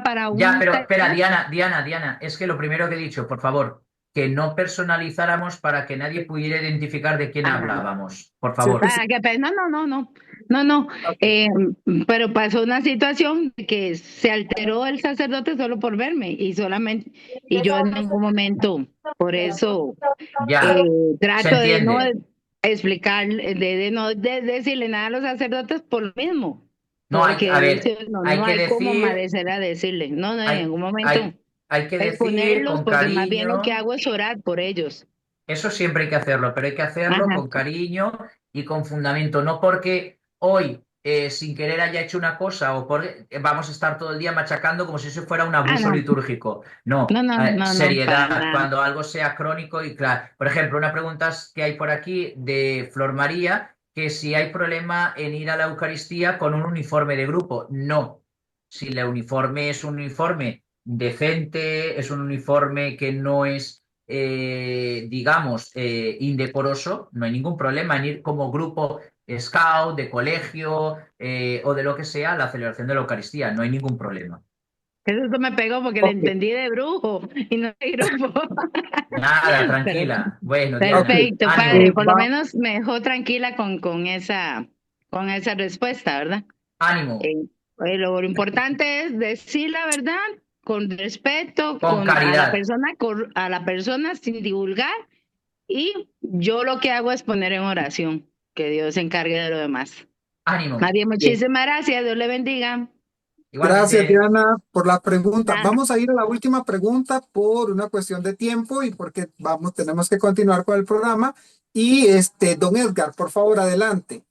S6: para
S2: Ya,
S6: un
S2: pero espera,
S6: taller.
S2: Diana, es que lo primero que he dicho, por favor, que no personalizáramos para que nadie pudiera identificar de quién
S6: Ajá.
S2: hablábamos, por
S1: Sí,
S2: favor.
S6: Ah, qué pena, no, no, no. No,
S1: Ok.
S6: pero pasó una situación de que se alteró el sacerdote solo por verme y solamente, y yo en ningún momento, por eso
S2: Ya, se
S6: trato de no
S2: entiende.
S6: explicar, de no decirle nada a los sacerdotes por lo mismo,
S2: No,
S6: porque
S2: a ver,
S6: dice, no,
S2: hay
S6: no
S2: que
S6: hay como
S2: decir,
S6: parecer a decirle, no, en
S2: hay,
S6: ningún momento
S2: hay, hay que decir
S6: exponerlos,
S2: con
S6: porque más bien lo que
S2: cariño.
S6: hago es orar por ellos.
S2: Eso siempre hay que hacerlo, pero hay que hacerlo
S6: Ajá.
S2: con cariño y con fundamento, no porque hoy sin querer haya hecho una cosa o vamos a estar todo el día machacando como si eso fuera un
S6: Ah,
S2: abuso
S6: no,
S2: litúrgico. No,
S6: no, para
S2: seriedad,
S6: nada.
S2: cuando algo sea crónico y claro. Por ejemplo, una pregunta que hay por aquí de Flor María, que si hay problema en ir a la Eucaristía con un uniforme de grupo. No, si el uniforme es un uniforme decente, es un uniforme que no es digamos, indecoroso, no hay ningún problema en ir como grupo scout, de colegio o de lo que sea a la celebración de la Eucaristía, no hay ningún problema.
S6: Eso me pegó porque le
S1: Ok.
S6: entendí de brujo y no de grupo.
S2: Nada,
S6: Pero
S2: tranquila. Bueno,
S1: Ok.
S2: Diana,
S6: perfecto, padre.
S2: ánimo,
S6: Por lo
S1: Va,
S6: menos me dejó tranquila con esa respuesta, ¿verdad?
S2: ánimo,
S6: Eh, lo importante es decir la verdad con respeto
S2: con caridad.
S6: a la persona sin divulgar, y yo lo que hago es poner en oración, que Dios se encargue de lo demás.
S2: Ánimo,
S6: María,
S1: bien.
S6: muchísimas gracias. Dios le bendiga.
S1: Gracias,
S2: igualmente.
S1: Diana, por la pregunta.
S6: Ah,
S1: Vamos a ir a la última pregunta por una cuestión de tiempo y porque tenemos que continuar con el programa. Y don Edgar, por favor, adelante.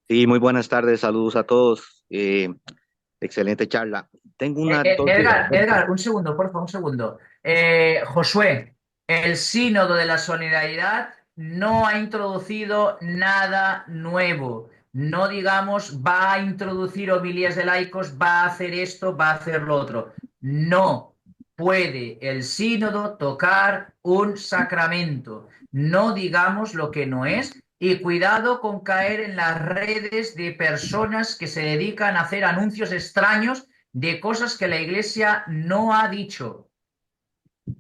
S7: Sí, muy buenas tardes, saludos a todos. Excelente charla. Tengo dos dudas.
S2: Edgar, un segundo, por favor, un segundo. Josué, el Sínodo de la Solidaridad no ha introducido nada nuevo. No digamos, va a introducir homilías de laicos, va a hacer esto, va a hacer lo otro. No puede el Sínodo tocar un sacramento. No digamos lo que no es. Y cuidado con caer en las redes de personas que se dedican a hacer anuncios extraños de cosas que la Iglesia no ha dicho.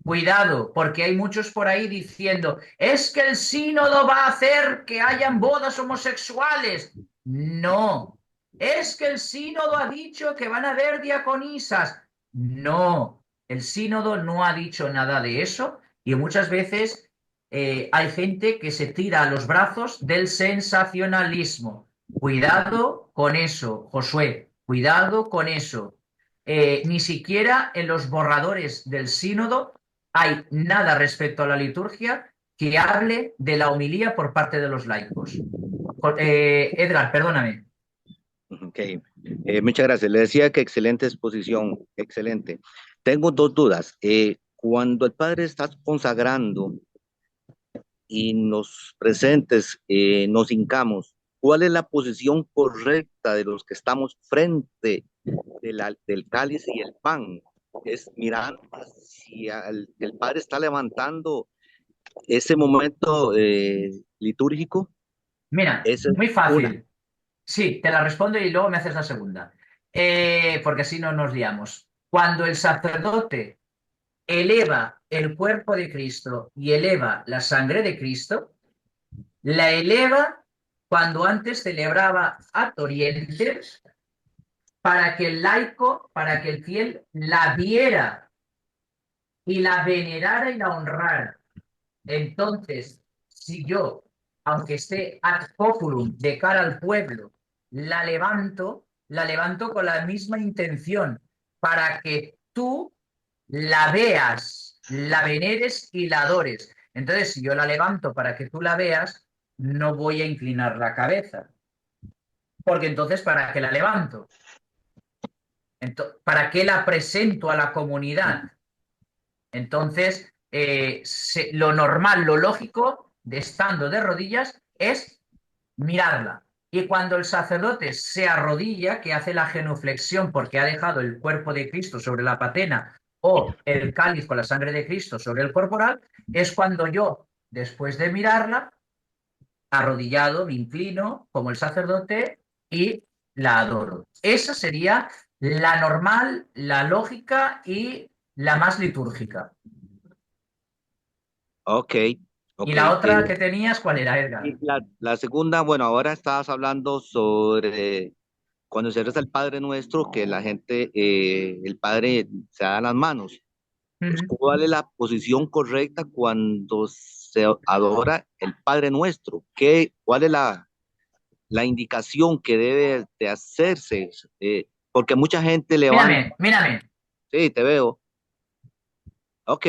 S2: Cuidado, porque hay muchos por ahí diciendo, es que el sínodo va a hacer que hayan bodas homosexuales. No, es que el sínodo ha dicho que van a haber diaconisas. No, el sínodo no ha dicho nada de eso y muchas veces hay gente que se tira a los brazos del sensacionalismo. Cuidado con eso, Josué, cuidado con eso. Ni siquiera en los borradores del sínodo hay nada respecto a la liturgia que hable de la homilía por parte de los laicos. Edgar, perdóname.
S7: Ok, muchas gracias. Le decía que excelente exposición, excelente. Tengo dos dudas. Cuando el padre está consagrando y los presentes nos hincamos, ¿cuál es la posición correcta de los que estamos frente del cáliz y el pan? Es mirar hacia el padre está levantando ese momento litúrgico.
S2: Mira,
S7: Esa es
S2: muy
S7: una.
S2: fácil. Sí, te la respondo y luego me haces la segunda. Porque así no nos liamos. Cuando el sacerdote eleva el cuerpo de Cristo y eleva la sangre de Cristo, la eleva cuando antes celebraba atorientes para que el laico, para que el fiel la viera y la venerara y la honrara. Entonces, si yo, aunque esté ad populum de cara al pueblo, la levanto con la misma intención, para que tú la veas, la veneres y la adores. Entonces, si yo la levanto para que tú la veas, no voy a inclinar la cabeza, porque entonces, ¿para qué la levanto? ¿Para qué la presento a la comunidad? Entonces, lo normal, lo lógico de estando de rodillas es mirarla. Y cuando el sacerdote se arrodilla, que hace la genuflexión porque ha dejado el cuerpo de Cristo sobre la patena o el cáliz con la sangre de Cristo sobre el corporal, es cuando yo, después de mirarla, arrodillado, me inclino como el sacerdote y la adoro. Esa sería la normal, la lógica y la más litúrgica.
S7: Ok,
S2: Y
S7: Ok,
S2: la otra que tenías, ¿cuál era, Edgar?
S7: y la segunda, bueno, ahora estabas hablando sobre cuando se reza el Padre Nuestro, que la gente, el Padre se da las manos. Pues,
S2: Ujú.
S7: ¿cuál es la posición correcta cuando se adora el Padre Nuestro? ¿Cuál es la indicación que debe de hacerse? Porque mucha gente levanta,
S2: Mírame, mírame,
S7: sí, te veo, ok,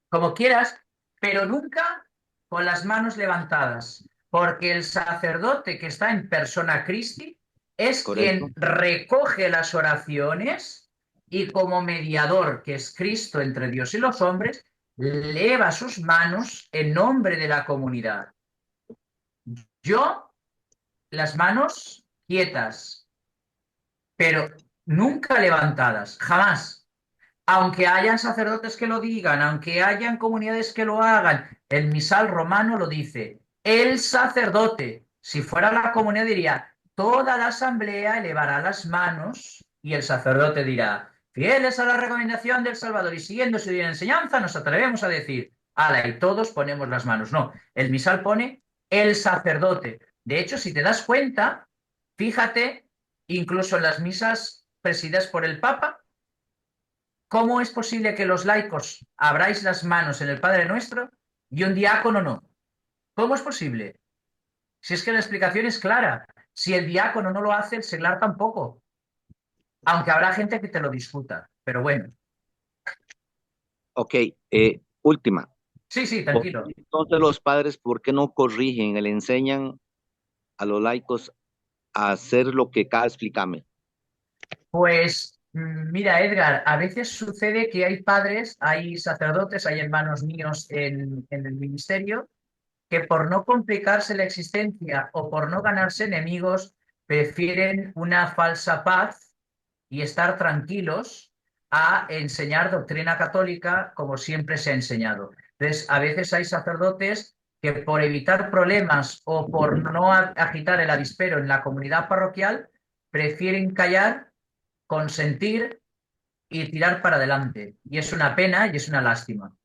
S2: como quieras, pero nunca con las manos levantadas, porque el sacerdote que está en persona Christi es
S7: correcto,
S2: quien recoge las oraciones y como mediador, que es Cristo entre Dios y los hombres, eleva sus manos en nombre de la comunidad. Yo, las manos quietas, pero nunca levantadas, jamás. Aunque hayan sacerdotes que lo digan, aunque hayan comunidades que lo hagan, el misal romano lo dice. El sacerdote, si fuera la comunidad, diría, toda la asamblea elevará las manos y el sacerdote dirá, fieles a la recomendación del Salvador y siguiendo su enseñanza, nos atrevemos a decir, ala, y todos ponemos las manos. No, el misal pone el sacerdote. De hecho, si te das cuenta, fíjate, incluso en las misas presididas por el Papa, ¿cómo es posible que los laicos abráis las manos en el Padre Nuestro y un diácono no? ¿Cómo es posible? Si es que la explicación es clara. Si el diácono no lo hace, el seglar tampoco. Aunque habrá gente que te lo discuta. Pero bueno,
S7: ok, última.
S2: sí, sí, tranquilo.
S7: Entonces los padres, ¿por qué no corrigen, le enseñan a los laicos a hacer lo que cada explícame?
S2: Pues mira, Edgar, a veces sucede que hay padres, hay sacerdotes, hay hermanos míos en el ministerio que por no complicarse la existencia o por no ganarse enemigos, prefieren una falsa paz y estar tranquilos a enseñar doctrina católica como siempre se ha enseñado. Entonces, a veces hay sacerdotes que por evitar problemas o por no agitar el avispero en la comunidad parroquial, prefieren callar, consentir y tirar para adelante. Y es una pena y es una lástima.